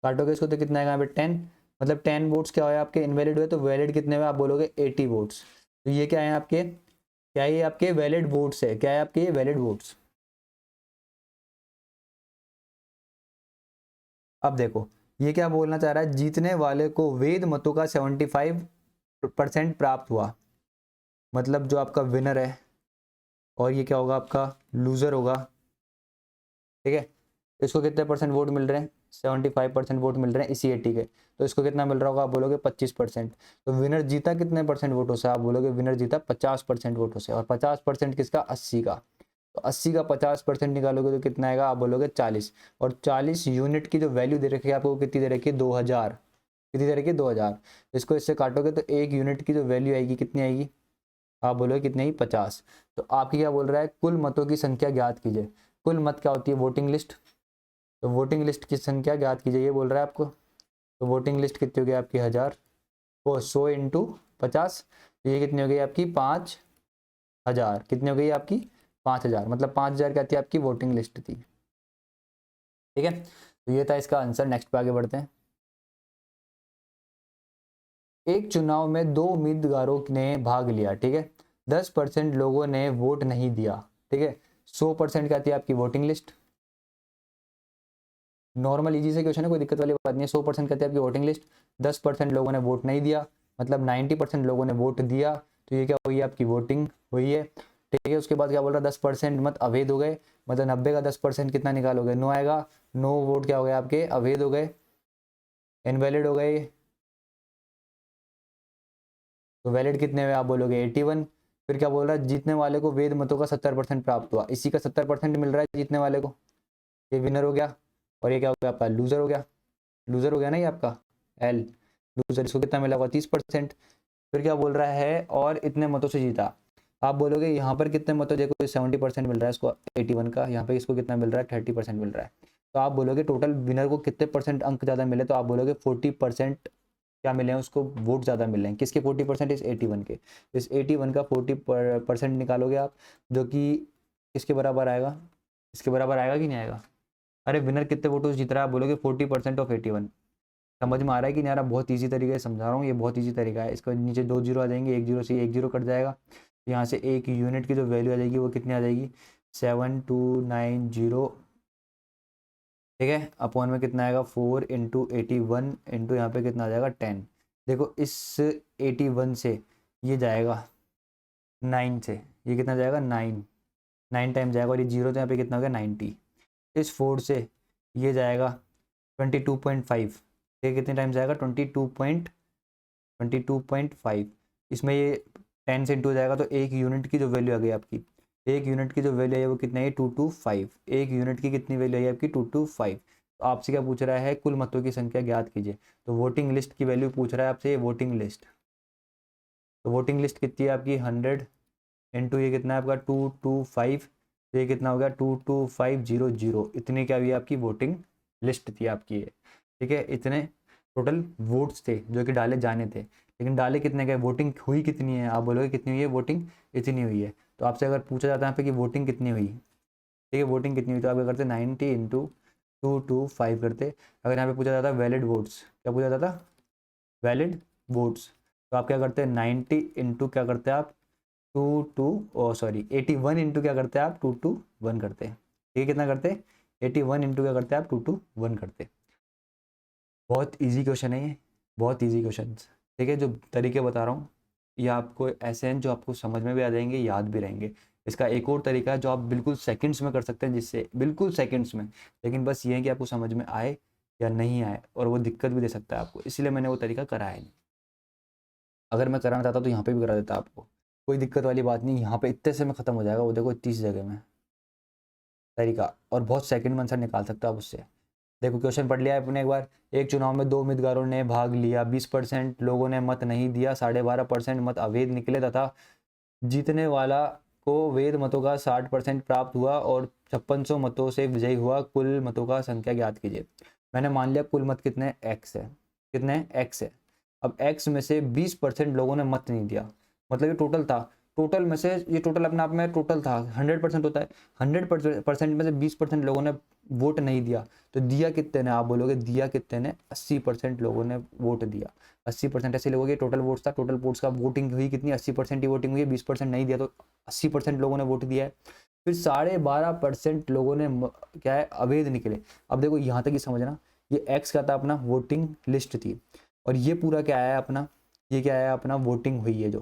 काटोगे इसको तो कितना आएगा यहाँ पे 10, मतलब 10 वोट्स क्या हुए आपके इनवैलिड हुए, तो वैलिड कितने हुए आप बोलोगे 80 वोट्स। तो ये क्या है आपके, क्या है ये आपके वैलिड वोट्स है, क्या है आपके ये वैलिड वोट्स। अब देखो ये क्या बोलना चाह रहा है, जीतने वाले को वैध मतों का 75% प्राप्त हुआ, मतलब जो आपका विनर है, और ये क्या होगा आपका लूजर होगा, ठीक है। इसको कितने परसेंट वोट मिल रहे हैं, 75% वोट मिल रहे हैं इसी 80 के, तो इसको कितना मिल रहा होगा आप बोलोगे 25%। तो विनर जीता कितने परसेंट वोटों से, आप बोलोगे विनर जीता 50% वोटों से, और 50% किसका 80 का, तो 80 का 50% निकालोगे तो कितना आएगा, आप बोलोगे 40, और 40 यूनिट की जो वैल्यू दे रखी है आपको कितनी दे रखी है 2000, कितनी दे रखी है 2000। इसको इससे काटोगे तो एक यूनिट की जो वैल्यू आएगी कितनी आएगी, आप बोलोगे कितनी आई 50। तो आपकी क्या बोल रहा है, कुल मतों की संख्या ज्ञात कीजिए। कुल मत क्या होती है वोटिंग लिस्ट, तो वोटिंग लिस्ट की संख्या ज्ञात कीजिए, ये बोल रहा है आपको। तो वोटिंग लिस्ट कितनी होगी आपकी 1000, वो 100 इंटू 50, तो ये कितनी हो गई आपकी 5000, कितनी हो गई आपकी 5000, मतलब 5000 क्या थी आपकी वोटिंग लिस्ट थी, ठीक है। तो ये था इसका आंसर। नेक्स्ट पे आगे बढ़ते हैं। एक चुनाव में दो उम्मीदवारों ने भाग लिया, ठीक है, 10% लोगों ने वोट नहीं दिया, ठीक है। 100% क्या थी आपकी वोटिंग लिस्ट, नॉर्मल इजी से क्वेश्चन है, कोई दिक्कत वाली बात नहीं है। 100% कहते हैं आपकी वोटिंग लिस्ट, 10% लोगों ने वोट नहीं दिया, मतलब 90% लोगों ने वोट दिया, तो ये क्या हुई है आपकी वोटिंग हुई है, ठीक है। उसके बाद क्या बोल रहा है 10% मत अवैध हो गए, मतलब 90 का 10% कितना निकालोगे 9 आएगा, 9 वोट क्या हो गए आपके अवैध हो गए, इनवैलिड हो गए, तो वैलिड कितने हुए आप बोलोगे 81। फिर क्या बोल रहा है, जीतने वाले को वैध मतों का 70% प्राप्त हुआ, इसी का 70% मिल रहा है जीतने वाले को, ये विनर हो गया। और ये क्या हो गया आपका लूजर हो गया, लूजर हो गया ना ये आपका एल, लूजर, इसको कितना मिला होगा 30%। फिर क्या बोल रहा है और इतने मतों से जीता, आप बोलोगे यहाँ पर कितने मतों, देखो 70% मिल रहा है इसको 81 का, यहाँ पे इसको कितना मिल रहा है 30% मिल रहा है, तो आप बोलोगे टोटल विनर को कितने परसेंट अंक ज़्यादा मिले, तो आप बोलोगे 40% क्या मिले हैं उसको वोट ज़्यादा मिले हैं, किसके 40%, इस 81 के, इस 81 का 40% निकालोगे आप, जो कि किसके बराबर आएगा इसके बराबर आएगा कि नहीं आएगा? अरे विनर कितने वोटों से जीत रहा है? आप बोलोगे 40% ऑफ 81। समझ में आ रहा है कि नहीं आ रहा? बहुत ईजी तरीके से समझा रहा हूँ, ये बहुत ईजी तरीका है। इसके नीचे 2 जीरो आ जाएंगे, 1 जीरो से 1 जीरो कट जाएगा। यहाँ से एक यूनिट की जो वैल्यू आ जाएगी वो कितनी आ जाएगी? 7290, ठीक है, अपॉन में कितना आएगा? 4 × 81 इंटू यहाँ पे कितना आ जाएगा? 10। देखो इस 81 से ये जाएगा 9 से, ये कितना जाएगा? 9, 9 टाइम जाएगा, और ये जीरो तो यहाँ पे कितना हो गया? 90। इस 4 से ये जाएगा 22.5, ये कितने टाइम जाएगा? 22.5। इसमें ये 10 से इंटू जाएगा, तो एक यूनिट की जो वैल्यू आ गई आपकी, एक यूनिट की जो वैल्यू है वो कितना है? 225। एक यूनिट की कितनी वैल्यू आई आपकी? 225। तो आपसे क्या पूछ रहा है? कुल मतों की संख्या ज्ञात कीजिए। तो वोटिंग लिस्ट की वैल्यू पूछ रहा है आपसे, ये वोटिंग लिस्ट। तो वोटिंग लिस्ट कितनी है आपकी? 100 इंटू ये कितना है आपका? 225। तो ये कितना हो गया? 22500। इतनी क्या हुई आपकी वोटिंग लिस्ट थी आपकी ये, ठीक है। इतने टोटल वोट्स थे जो कि डाले जाने थे, लेकिन डाले कितने गए? वोटिंग हुई कितनी है? आप बोलोगे कितनी हुई है वोटिंग? इतनी हुई है। तो आपसे अगर पूछा जाता है यहाँ पे कि वोटिंग कितनी हुई, ठीक है, वोटिंग कितनी हुई, तो आप क्या करते? 90 इंटू 225 करते। अगर यहाँ पे पूछा जाता वैलिड वोट्स, क्या पूछा जाता? Valid votes. तो आप क्या करते हैं? 90 इंटू क्या करते हैं आप? 81 इंटू क्या करते हैं आप? 221 करते हैं, ठीक है। कितना करते हैं? 81 इंटू क्या करते हैं आप? 221 करते हैं। बहुत इजी क्वेश्चन है ये, बहुत इजी क्वेश्चन, ठीक है। जो तरीके बता रहा हूँ ये आपको ऐसे हैं जो आपको समझ में भी आ जाएंगे, याद भी रहेंगे। इसका एक और तरीका है जो आप बिल्कुल सेकंड्स में कर सकते हैं, जिससे बिल्कुल सेकंड्स में, लेकिन बस ये है कि आपको समझ में आए या नहीं आए, और वो दिक्कत भी दे सकता है आपको, इसलिए मैंने वो तरीका कराया नहीं। अगर मैं कराना चाहता तो यहाँ पे भी करा देता आपको, कोई दिक्कत वाली बात नहीं। यहाँ पे इतने से में ख़त्म हो जाएगा, वो देखो 30 जगह में तरीका, और बहुत सेकंड में आंसर निकाल सकता है आप उससे। देखो क्वेश्चन पढ़ लिया है आपने एक बार। एक चुनाव में 2 उम्मीदवारों ने भाग लिया, 20% लोगों ने मत नहीं दिया, 12.5% मत अवैध निकले, तथा जीतने वाला को वैध मतों का 60% प्राप्त हुआ और 5600 मतों से विजयी हुआ। कुल मतों का संख्या ज्ञात कीजिए। मैंने मान लिया कुल मत कितने? एक्स है। कितने? एक्स है। अब एक्स में से 20% लोगों ने मत नहीं दिया, मतलब ये टोटल था। टोटल में से ये टोटल अपने आप में टोटल था, 100% होता है। 100% में से 20% लोगों ने वोट नहीं दिया, तो दिया कितने ने? आप बोलोगे दिया कितने ने? 80% लोगों ने वोट दिया। 80% ऐसे लोगों के टोटल वोट्स था, टोटल वोट्स का वोटिंग हुई कितनी? 80% ही वोटिंग हुई है, 20% नहीं दिया, तो 80% लोगों ने वोट दिया है। फिर 12.5% लोगों ने क्या है? अवैध निकले। अब देखो यहाँ तक ही समझना, ये एक्स का था अपना वोटिंग लिस्ट थी, और ये पूरा क्या है अपना? ये क्या है अपना? वोटिंग हुई है जो,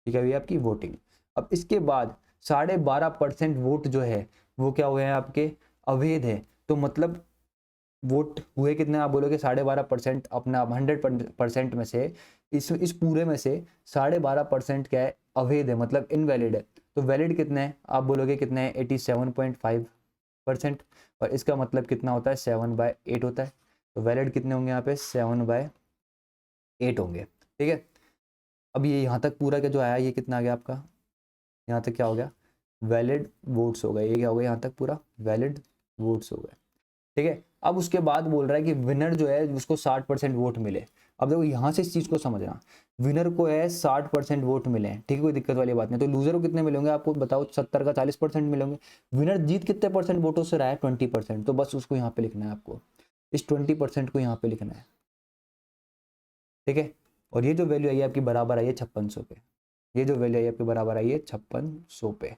ठीक है, हुई है आपकी वोटिंग। अब इसके बाद 12.5% वोट जो है वो क्या हुए हैं आपके? अवैध है। तो मतलब वोट हुए कितने? आप बोलोगे 12.5% अपना 100% में से, इस पूरे में से 12.5% क्या है? अवैध है, मतलब इनवैलिड है। तो वैलिड कितने हैं? आप बोलोगे कितने हैं? 87.5%। और इसका मतलब कितना होता है? 7/8 होता है। तो वैलिड कितने होंगे यहाँ पे? 7/8 होंगे, ठीक है। अब ये यहाँ तक पूरा क्या जो आया, ये कितना आ गया आपका? यहाँ तक क्या हो गया? वैलिड वोट्स हो गए। ये क्या हो गया? यहाँ तक पूरा वैलिड वोट्स हो गए, ठीक है। अब उसके बाद बोल रहा है कि विनर जो है उसको 60% वोट मिले। अब देखो यहाँ से इस चीज को समझना, विनर को है 60% वोट मिले हैं, ठीक है, कोई दिक्कत वाली बात नहीं। तो लूजर को कितने मिलेंगे आपको बताओ? 70 का 40% मिलेंगे। विनर जीत कितने परसेंट वोटों से रहा है? 20%। तो बस उसको यहाँ पे लिखना है आपको, इस 20% को यहाँ पे लिखना है, ठीक है। और ये जो वैल्यू आई है आपकी बराबर आई है 5600 पे। ये जो वैल्यू आई है आपकी बराबर आई है 5600 पे,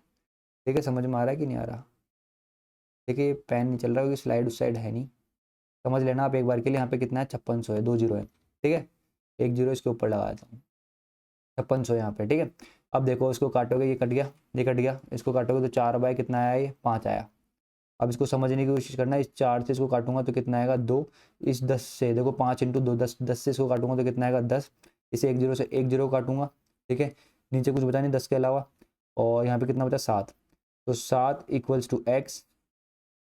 ठीक है। समझ में आ रहा है कि नहीं आ रहा? देखिए पेन नहीं चल रहा क्योंकि स्लाइड उस साइड है नहीं। समझ लेना आप एक बार के लिए। यहाँ पे कितना है? 5600 है, 2 जीरो है, ठीक है। एक जीरो इसके ऊपर लगा देता हूँ, 5600 यहाँ पे, ठीक है। अब देखो इसको काटोगे, ये कट गया, ये कट गया। इसको काटोगे तो 4 बाय कितना आया? ये 5 आया। अब इसको समझने की कोशिश करना, इस 4 से इसको काटूंगा तो कितना आएगा? 2। इस 10 से देखो 5 इंटू 2 10, 10 से इसको काटूंगा तो कितना आएगा? 10। इसे एक जीरो से एक जीरो काटूंगा, ठीक है। नीचे कुछ बचा नहीं 10 के अलावा, और यहाँ पे कितना बचा? 7। तो 7 equals to X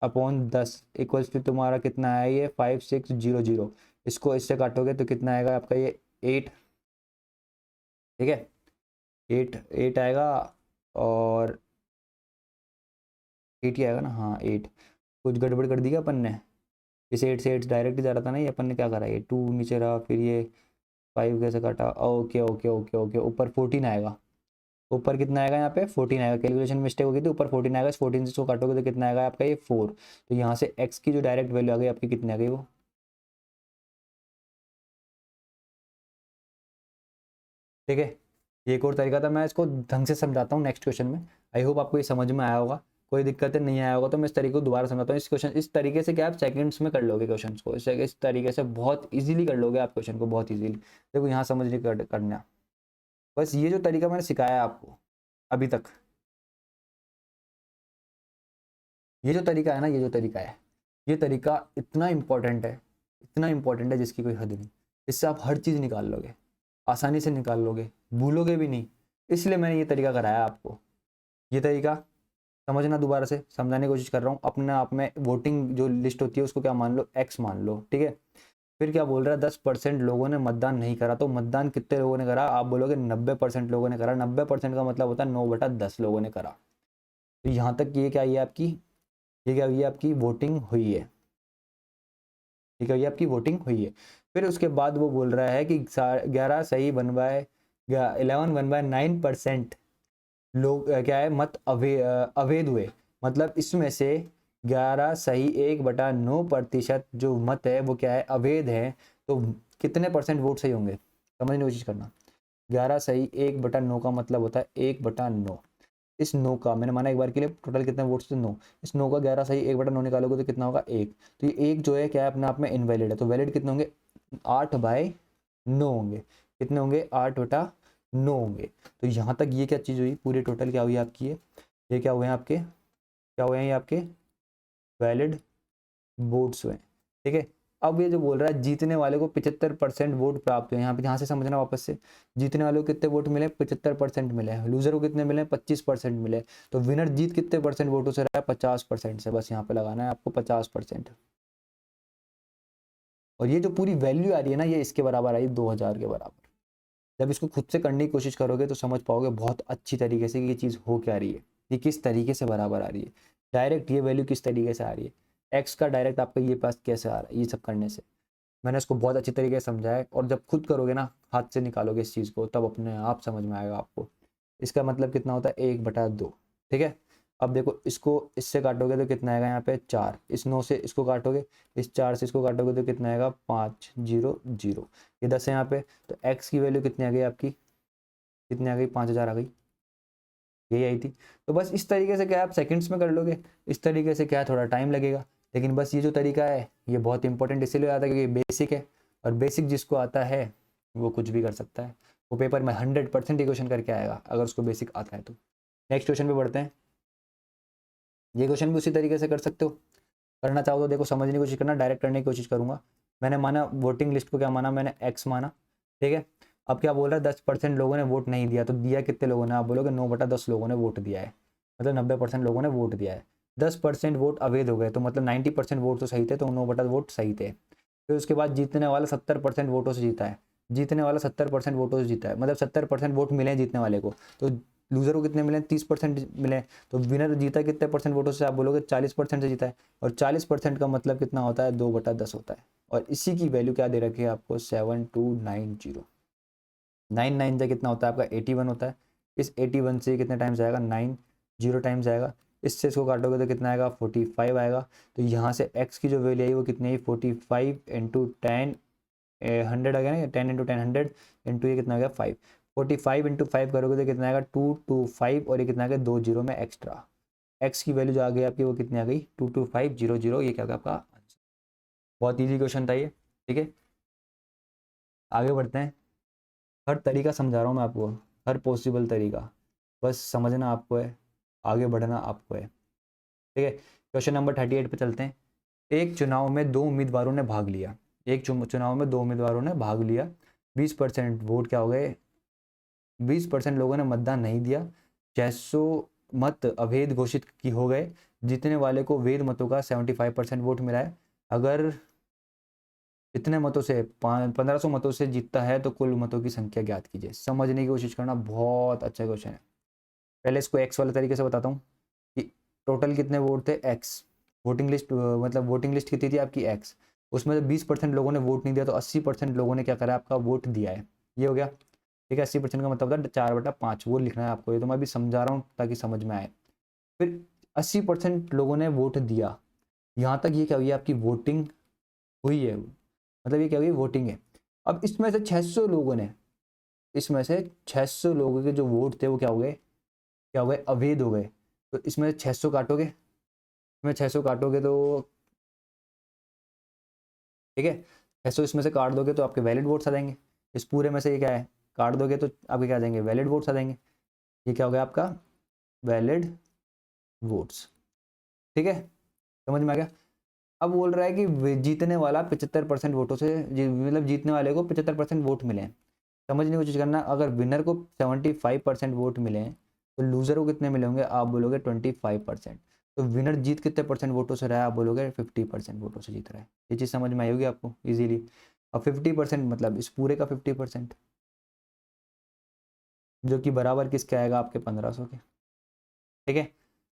upon 10 equals to तुम्हारा कितना है? ये 5600। इसको इससे काटोगे तो कितना आएगा आपका? ये 8, ठीक है। 8 8 आएगा, और 8 ही आएगा ना? हाँ 8। कुछ गड़बड़ कर दी क्या अपन ने? इस 8 से 8 डायरेक्ट ही जा रहा था ना, ये अपन ने क्या करा? ये 2 नीचे रहा, फिर ये 5 कैसे काटा? ओके ओके ओके ओके, ऊपर 14 आएगा, ऊपर कितना आएगा यहाँ पे 14 आएगा, कैलकुलेशन मिस्टेक होगी तो ऊपर 14 आएगा, 14 से इसको काटोगे तो कितना आएगा आपका ये 4। तो यहाँ से x की जो डायरेक्ट वैल्यू आ गई आपकी कितनी आ गई वो, ठीक है। ये एक और तरीका था, मैं इसको ढंग से समझाता हूँ नेक्स्ट क्वेश्चन में। आई होप आपको ये समझ में आया होगा, कोई दिक्कत नहीं आया होगा तो मैं इस तरीके को दोबारा समझाता हूँ। इस क्वेश्चन इस तरीके से क्या आप सेकंड्स में कर लोगे क्वेश्चन को, इस तरीके से बहुत इजीली कर लोगे आप क्वेश्चन को, बहुत इजीली। देखो यहाँ समझने करना, बस ये जो तरीका मैंने सिखाया है आपको अभी तक, ये जो तरीका है ना, ये जो तरीका है, ये तरीका इतना इंपॉर्टेंट है, इतना इंपॉर्टेंट है जिसकी कोई हद नहीं। इससे आप हर चीज़ निकाल लोगे, आसानी से निकाल लोगे, भूलोगे भी नहीं। इसलिए मैंने ये तरीका कराया आपको। ये तरीका समझना, दोबारा से समझाने की कोशिश कर रहा हूँ। अपने आप में वोटिंग जो लिस्ट होती है उसको क्या मान लो, एक्स मान लो, ठीक है। फिर क्या बोल रहा है, 10% लोगों ने मतदान नहीं करा, तो मतदान कितने लोगों ने करा, आप बोलोगे 90% लोगों ने करा। 90% का मतलब होता है 9/10 लोगों ने करा। तो यहाँ तक ये क्या, ये आपकी, ये क्या हुई है आपकी वोटिंग हुई है, ठीक है, ये आपकी वोटिंग हुई है। फिर उसके बाद वो बोल रहा है कि 11 सही 11/9% लोग क्या है मत अवैध हुए। मतलब इसमें से 11 सही 1/9% जो मत है वो क्या है, अवैध है। तो कितने परसेंट वोट सही होंगे, समझने की कोशिश करना। 11 सही 1/9 का मतलब होता है 1/9। इस 9 का मैंने माना एक बार के लिए टोटल कितने वोट्स थे, 9। इस 9 का 11 सही 1/9 निकालोगे तो कितना होगा, 1। तो ये एक जो है क्या है अपने आप में इनवैलिड है। तो वैलिड कितने होंगे, 8/9 होंगे। कितने होंगे, 8/9 होंगे। तो यहाँ तक ये क्या चीज़ हुई, पूरी टोटल क्या हुई आपकी, ये क्या हुए हैं आपके, क्या हुए हैं ये आपके वैलिड वोट्स हुए, ठीक है। अब ये जो बोल रहा है जीतने वाले को 75% वोट प्राप्त हुए, यहाँ पे ध्यान से समझना वापस से। जीतने वाले को कितने वोट मिले, 75% मिले। लूजर को कितने मिले, 25% मिले। तो विनर जीत कितने परसेंट वोटों से रहा है, 50% से। बस यहाँ पे लगाना है आपको 50%। और ये जो पूरी वैल्यू आ रही है ना, ये इसके बराबर आई 2000 के बराबर। जब इसको खुद से करने की कोशिश करोगे तो समझ पाओगे बहुत अच्छी तरीके से कि ये चीज़ हो क्या रही है, ये किस तरीके से बराबर आ रही है। डायरेक्ट ये वैल्यू किस तरीके से आ रही है, एक्स का डायरेक्ट आपका ये पास कैसे आ रहा है, ये सब करने से। मैंने इसको बहुत अच्छी तरीके से समझाया है। और जब खुद करोगे ना, हाथ से निकालोगे इस चीज़ को, तब अपने आप समझ में आएगा आपको। इसका मतलब कितना होता है, 1/2, ठीक है। अब देखो इसको इससे काटोगे तो कितना आएगा यहाँ पे 4। इस 9 से इसको काटोगे, इस 4 से इसको काटोगे तो कितना आएगा 500। ये 10 है यहाँ पे। तो एक्स की वैल्यू कितनी आ गई आपकी, कितनी आ गई, 5000 आ गई, यही आई थी। तो बस इस तरीके से क्या आप सेकंड्स में कर लोगे, इस तरीके से क्या थोड़ा टाइम लगेगा। लेकिन बस ये जो तरीका है ये बहुत इंपॉर्टेंट इसीलिए आता है क्योंकि बेसिक है। और बेसिक जिसको आता है वो कुछ भी कर सकता है, वो पेपर में 100% क्वेश्चन करके आएगा अगर उसको बेसिक आता है तो। नेक्स्ट क्वेश्चन पे बढ़ते हैं। ये क्वेश्चन भी उसी तरीके से कर सकते हो, करना चाहो तो देखो समझने की कोशिश करना, डायरेक्ट करने की कोशिश करूंगा। मैंने माना वोटिंग लिस्ट को, क्या माना मैंने, एक्स माना, ठीक है। अब क्या बोल रहा है, 10% लोगों ने वोट नहीं दिया। तो दिया कितने लोगों ने, आप बोलोगे 9/10 लोगों ने वोट दिया है, मतलब 90% लोगों ने वोट दिया है। 10% वोट अवैध हो गए, तो मतलब 90% वोट तो सही थे, तो 9/10 वोट सही थे। फिर उसके बाद जीतने वाला 70% वोटों से जीता है, जीतने वाला 70% वोटों से जीता है, मतलब 70% वोट मिले हैं जीतने वाले को। तो लूजर को कितने मिले, 30% मिले। तो विनर जीता कितने परसेंट वोटों से, आप बोलोगे 40% से जीता है। और 40% का मतलब कितना होता है, 2/10 होता है। और इसी की वैल्यू क्या दे रखी है आपको, 7290। 99 से कितना होता है आपका 81 होता है। इस 81 से कितने टाइम्स आएगा, 90 टाइम्स आएगा। इससे इसको काटोगे तो कितना आएगा, 45 आएगा। तो यहाँ से x की जो वैल्यू आई वो कितनी आई, 45 इंटू 10 100 आ गया ना, 10 इंटू 10 100 इंटू ये कितना आ गया 5। 45 इंटू 5 करोगे तो कितना आएगा 225, और ये कितना आ गया 2 जीरो में एक्स्ट्रा। x की वैल्यू जो आ गई आपकी वो कितनी आ गई 22500। ये क्या होगा आपका आंसर। बहुत ईजी क्वेश्चन था ये, ठीक है। आगे बढ़ते हैं। हर तरीका समझा रहा हूँ मैं आपको, हर पॉसिबल तरीका, बस समझना आपको है, आगे बढ़ना आपको है, ठीक है। क्वेश्चन नंबर 38 पे चलते हैं। एक चुनाव में दो उम्मीदवारों ने भाग लिया, एक चुनाव में दो उम्मीदवारों ने भाग लिया। 20% वोट क्या हो गए, 20% लोगों ने मतदान नहीं दिया। 600 मत अवैध घोषित की हो गए। जीतने वाले को वैध मतों का 75% वोट मिला है। अगर इतने मतों से 1500 मतों से जीतता है तो कुल मतों की संख्या ज्ञात कीजिए। समझने की कोशिश करना, बहुत अच्छा क्वेश्चन है। पहले इसको एक्स वाले तरीके से बताता हूँ कि टोटल कितने वोट थे, एक्स। वोटिंग लिस्ट मतलब वोटिंग लिस्ट कितनी थी आपकी, एक्स। उसमें से 20% लोगों ने वोट नहीं दिया, तो 80% लोगों ने क्या करा, आपका वोट दिया है। ये हो गया। ठीक है। 80% का मतलब होता है 4/5, वो लिखना है आपको। ये तो मैं अभी समझा रहा हूँ ताकि समझ में आए। फिर 80% लोगों ने वोट दिया, यहाँ तक ये क्या हुई है आपकी वोटिंग हुई है, मतलब ये क्या हुई वोटिंग है। अब इसमें से 600 लोगों ने, इसमें से 600 लोगों के जो वोट थे वो क्या हो गए, क्या हो गए, अवैध हो गए। तो इसमें से 600 काटोगे, इसमें 600 काटोगे तो ठीक है, 600 इसमें से काट दोगे तो आपके वैलिड वोट्स आ जाएंगे। इस पूरे में से ये क्या है, काट दोगे तो आपके क्या आ जाएंगे, वैलिड वोट्स आ जाएंगे। ये क्या हो गया आपका वैलिड वोट्स। ठीक है, समझ में आ गया। अब बोल रहा है कि जीतने वाला 75% वोटों से मतलब जीतने वाले को 75% वोट मिले हैं। समझने की कोशिश करना, अगर विनर को 75% वोट मिले हैं तो लूजर को कितने मिले होंगे, आप बोलोगे 25%। तो विनर जीत कितने परसेंट वोटों से रहा है, आप बोलोगे 50% वोटों से जीत रहा है। ये चीज़ समझ में आई होगी आपको इजीली। अब 50% मतलब इस पूरे का 50%, जो कि बराबर किसके आएगा, आपके 1500 के। ठीक है,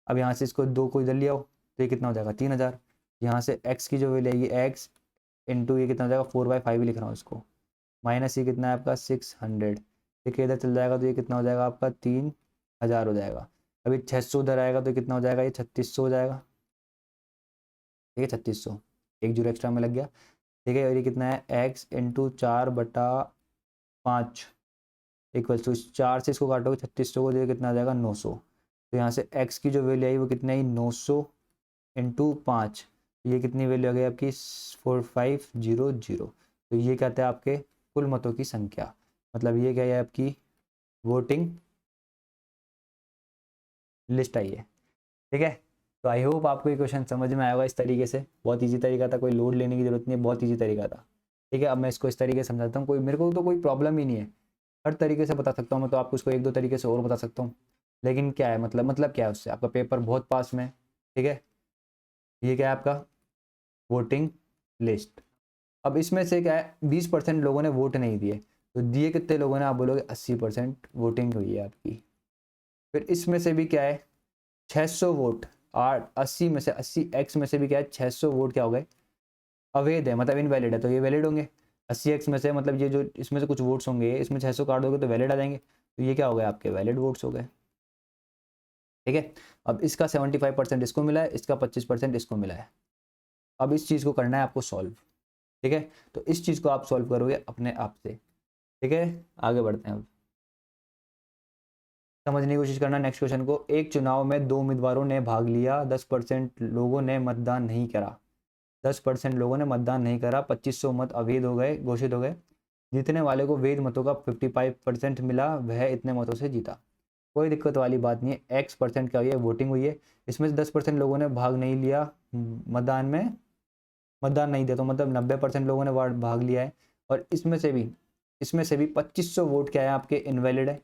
अब यहाँ से इसको 2 को इधर लिया हो तो ये कितना हो जाएगा 3000। यहाँ से x की जो वैल्यू आएगी x इंटू ये कितना हो जाएगा 4/5 ही लिख रहा हूँ इसको, माइनस ये कितना है आपका 600। ठीक है, इधर चल जाएगा तो ये कितना हो जाएगा आपका 3000 हो जाएगा। अभी 600 उधर आएगा तो कितना हो जाएगा, ये 3600 हो जाएगा। ठीक है, 3600, एक जीरो एक्स्ट्रा में लग गया। ठीक है, और ये कितना है x इंटू 4/5 इक्वल टू 4 से इसको काटोगे 3600 को, तो ये कितना आ जाएगा 900। तो यहाँ से x की जो वैल्यू आई वो कितना है 900 इंटू 5, ये कितनी वैल्यू आ गई आपकी 4500। तो ये कहते हैं आपके कुल मतों की संख्या, मतलब ये क्या है आपकी वोटिंग लिस्ट आई है। ठीक है, तो आई होप आपको ये क्वेश्चन समझ में आएगा इस तरीके से। बहुत इजी तरीका था, कोई लोड लेने की जरूरत नहीं है, बहुत इजी तरीका था। ठीक है, अब मैं इसको इस तरीके से समझाता हूँ, कोई मेरे को तो कोई प्रॉब्लम ही नहीं है, हर तरीके से बता सकता हूँ मैं। तो आपको इसको 1-2 तरीके से और बता सकता हूँ, लेकिन क्या है मतलब क्या है उससे, आपका पेपर बहुत पास में है। ठीक है, ये क्या है आपका वोटिंग लिस्ट। अब इसमें से क्या है 20% लोगों ने वोट नहीं दिए, तो दिए कितने लोगों ने, आप बोलोगे 80% वोटिंग हुई है आपकी। फिर इसमें से भी क्या है 600 वोट, 80 में से 80x में से भी क्या है 600 वोट क्या हो गए अवैध है, मतलब इनवैलिड है, तो ये वैलिड होंगे। 80x में से मतलब ये जो इसमें से कुछ वोट्स होंगे, इसमें 600 काट दोगे तो वैलिड आ जाएंगे, तो ये क्या हो गए आपके वैलिड वोट्स हो गए। ठीक है, अब इसका 75% इसको मिला है, इसका 25% इसको मिला है। अब इस चीज़ को करना है आपको सॉल्व। ठीक है, तो इस चीज़ को आप सॉल्व करोगे अपने आप से। ठीक है, आगे बढ़ते हैं अब, समझने की कोशिश करना नेक्स्ट क्वेश्चन को। एक चुनाव में 2 उम्मीदवारों ने भाग लिया, 10% लोगों ने मतदान नहीं करा, 10% लोगों ने मतदान नहीं करा, 2500 मत अवैध हो गए, घोषित हो गए। जीतने वाले को वैध मतों का 55% मिला, वह इतने मतों से जीता। कोई दिक्कत वाली बात नहीं है, x% क्या हुई है वोटिंग हुई है। इसमें से 10% लोगों ने भाग नहीं लिया मतदान में, मतदान नहीं दिया, तो मतलब 90% लोगों ने भाग लिया है। और इसमें से भी 2500 वोट क्या है आपके इनवैलिड है।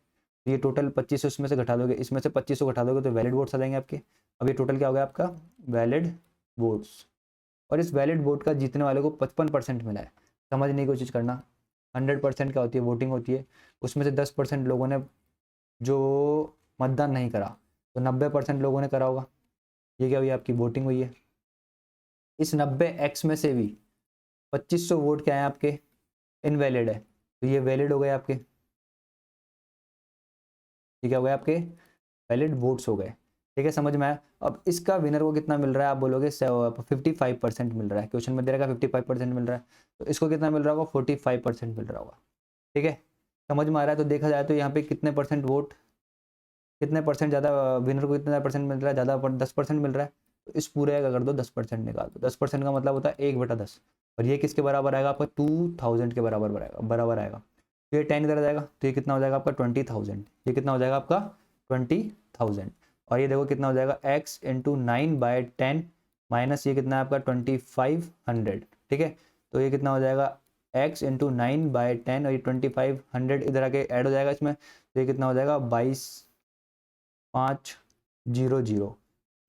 तो ये टोटल 2500 इसमें से घटा दोगे, इसमें से 2500 घटा दोगे तो वैलिड वोट्स आ जाएंगे आपके। अब ये टोटल क्या हो गया आपका वैलिड वोट्स। और इस वैलिड वोट का जीतने वाले को 55% मिला है। समझने की कोशिश करना, 100% क्या होती है वोटिंग होती है, उसमें से 10% लोगों ने जो मतदान नहीं करा, तो 90% लोगों ने करा होगा। ये क्या हुई आपकी वोटिंग हुई है। इस 90x में से भी 2500 वोट क्या है आपके इनवैलिड है, तो ये वैलिड हो गए आपके। ठीक है, हो गए आपके वैलिड वोट्स हो गए। ठीक है, समझ में आया। अब इसका विनर को कितना मिल रहा है, आप बोलोगे 55% मिल रहा है, क्वेश्चन में दे रखा 55% मिल रहा है, तो इसको कितना मिल रहा होगा 45% मिल रहा होगा। ठीक है, समझ में आ रहा है। तो देखा जाए तो यहाँ पे कितने परसेंट वोट, कितने परसेंट ज़्यादा विनर को कितना परसेंट मिल रहा है, ज़्यादा 10% मिल रहा है। तो इस पूरे का कर दो 10% निकाल दो, 10% का मतलब होता है 1/10। और ये किसके बराबर आएगा आपका 2000 के बराबर आएगा। तो ये 10 इधर आ जाएगा, तो ये कितना हो जाएगा आपका 20,000। ये कितना हो जाएगा आपका 20,000। और ये देखो कितना हो जाएगा x इंटू 9/10 माइनस ये कितना है आपका 2500। ठीक है, तो ये कितना हो जाएगा x इंटू 9/10 और ये 2500 इधर आके ऐड हो जाएगा इसमें, तो ये कितना हो जाएगा 22,500।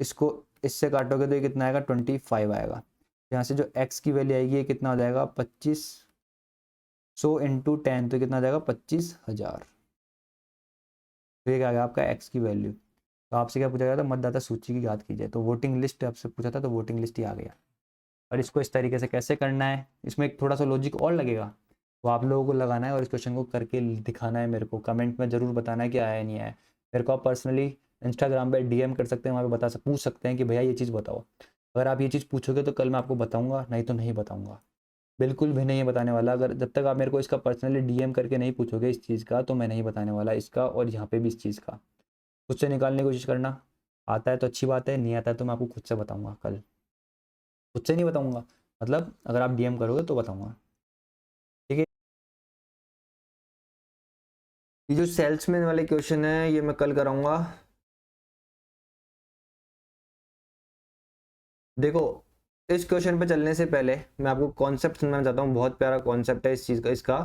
इसको इससे काटोगे तो ये कितना आएगा 25 आएगा। यहाँ से जो x की वैल्यू आएगी ये कितना हो जाएगा 2500 इंटू 10, तो कितना आ जाएगा 25,000। तो ये क्या आ गया आपका x की वैल्यू। तो आपसे क्या पूछा गया था, मतदाता सूची की याद कीजिए, तो वोटिंग लिस्ट आपसे पूछा था, तो वोटिंग लिस्ट ही आ गया। और इसको इस तरीके से कैसे करना है, इसमें एक थोड़ा सा लॉजिक और लगेगा, तो आप लोगों को लगाना है और इस क्वेश्चन को करके दिखाना है, मेरे को कमेंट में ज़रूर बताना है कि आया नहीं आया। मेरे को आप पर्सनली इंस्टाग्राम पे डीएम कर सकते हैं, वहाँ पे पूछ सकते हैं कि भैया ये चीज़ बताओ। अगर आप ये चीज़ पूछोगे तो कल मैं आपको बताऊँगा, नहीं तो नहीं बताऊँगा, बिल्कुल भी नहीं बताने वाला। अगर जब तक आप मेरे को इसका पर्सनली डीएम करके नहीं पूछोगे इस चीज़ का, तो मैं नहीं बताने वाला इसका, और यहाँ पे भी इस चीज़ का खुद से निकालने की कोशिश करना। आता है तो अच्छी बात है, नहीं आता है तो मैं आपको खुद से बताऊँगा कल। खुद से नहीं बताऊँगा, मतलब अगर आप डीएम करोगे तो बताऊँगा, ठीक है। ये जो सेल्समैन वाले क्वेश्चन है ये मैं कल कराऊंगा। देखो, इस क्वेश्चन पे चलने से पहले मैं आपको कॉन्सेप्ट समझाना चाहता हूँ, बहुत प्यारा कॉन्सेप्ट है इस चीज़ का इसका।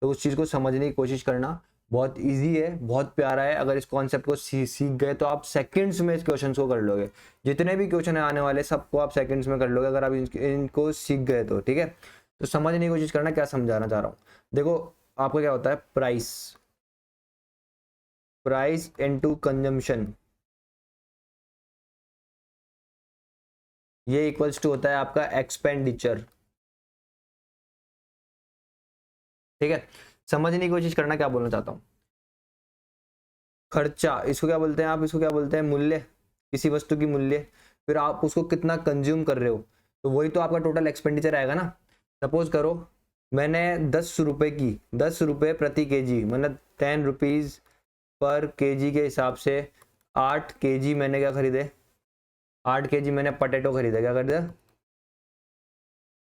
तो उस चीज़ को समझने की कोशिश करना, बहुत इजी है, बहुत प्यारा है। अगर इस कॉन्सेप्ट को सीख गए तो आप सेकंड्स में इस क्वेश्चन को कर लोगे। जितने भी क्वेश्चन आने वाले सबको आप सेकंड्स में कर लोगे अगर आप इनको सीख गए तो, ठीक है। तो समझने की कोशिश करना क्या समझाना चाह रहा हूँ। देखो, आपका क्या होता है, प्राइस, प्राइस इनटू कंजम्पशन, ये इक्वल्स टू होता है आपका एक्सपेंडिचर, ठीक है। समझने की कोशिश करना क्या बोलना चाहता हूँ। खर्चा, इसको क्या बोलते हैं आप, इसको क्या बोलते हैं, मूल्य, किसी वस्तु की मूल्य। फिर आप उसको कितना कंज्यूम कर रहे हो, तो वही तो आपका टोटल एक्सपेंडिचर आएगा ना। सपोज करो मैंने 10 रुपए की, 10 रुपए प्रति केजी, मतलब 10 रुपीज पर केजी के हिसाब से 8 केजी मैंने क्या खरीदे, 8 केजी मैंने पटेटो खरीदे, क्या खरीदा,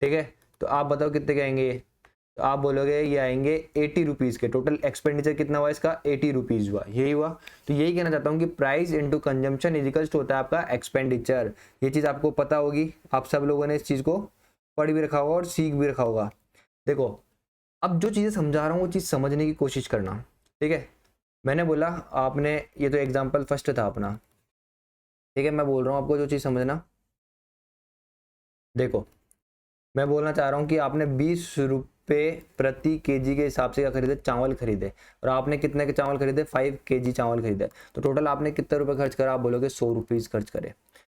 ठीक है। तो आप बताओ कितने के आएंगे ये, तो आप बोलोगे ये आएंगे 80 रुपीज़ के। टोटल एक्सपेंडिचर कितना हुआ इसका, 80 रुपीज़ हुआ, यही हुआ। तो यही कहना चाहता हूँ कि price into consumption equals to होता है आपका एक्सपेंडिचर। ये चीज़ आपको पता होगी, आप सब लोगों ने इस चीज़ को पढ़ भी रखा होगा और सीख भी रखा होगा। देखो, अब जो चीज़ें समझा रहा हूँ वो चीज़ समझने की कोशिश करना, ठीक है। मैंने बोला, आपने, ये तो एग्जाम्पल फर्स्ट था अपना, ठीक है। मैं बोल रहा हूँ आपको जो चीज़ समझना। देखो, मैं बोलना चाह रहा हूँ कि आपने 20 रुपये प्रति केजी के हिसाब से क्या खरीदे, चावल खरीदे। और आपने कितने के चावल खरीदे, 5 केजी चावल खरीदे। तो टोटल आपने कितने रुपए खर्च करा, आप बोलोगे 100 रुपीज़ खर्च करे,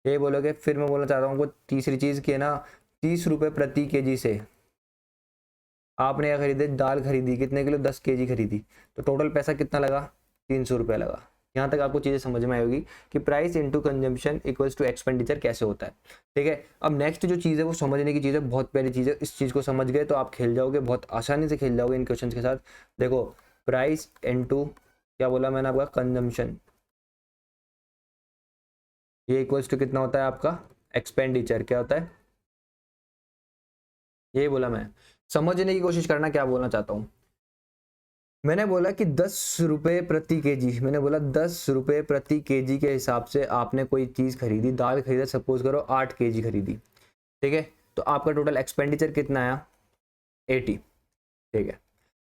ये बोलोगे। फिर मैं बोलना चाह रहा हूँ आपको तीसरी चीज़ की है ना, 30 रुपये प्रति केजी से आपने क्या खरीदे, दाल खरीदी, कितने किलो, 10 केजी खरीदी। तो टोटल पैसा कितना लगा, 300 रुपये लगा। यहाँ तक आपको चीज़ें समझ में आई होगी कि price into consumption equals to expenditure कैसे होता है, ठीक है। अब नेक्स्ट जो चीज़ है वो समझने की चीज़ है, बहुत प्यारी चीज़ है। इस चीज़ को समझ गए तो आप खेल जाओगे, बहुत आसानी से खेल जाओगे इन क्वेश्चन के साथ। देखो, प्राइस इंटू, क्या बोला मैंने आपका, कंजम्पशन, ये इक्वल्स टू कितना होता है आपका, एक्सपेंडिचर, क्या होता है, ये बोला मैं। समझने की कोशिश करना क्या बोलना चाहता हूँ। मैंने बोला कि 10 रुपये प्रति केजी, मैंने बोला 10 रुपये प्रति केजी के हिसाब से आपने कोई चीज़ खरीदी, दाल खरीदा, सपोज करो 8 केजी खरीदी, ठीक है। तो आपका टोटल एक्सपेंडिचर कितना आया, 80, ठीक है।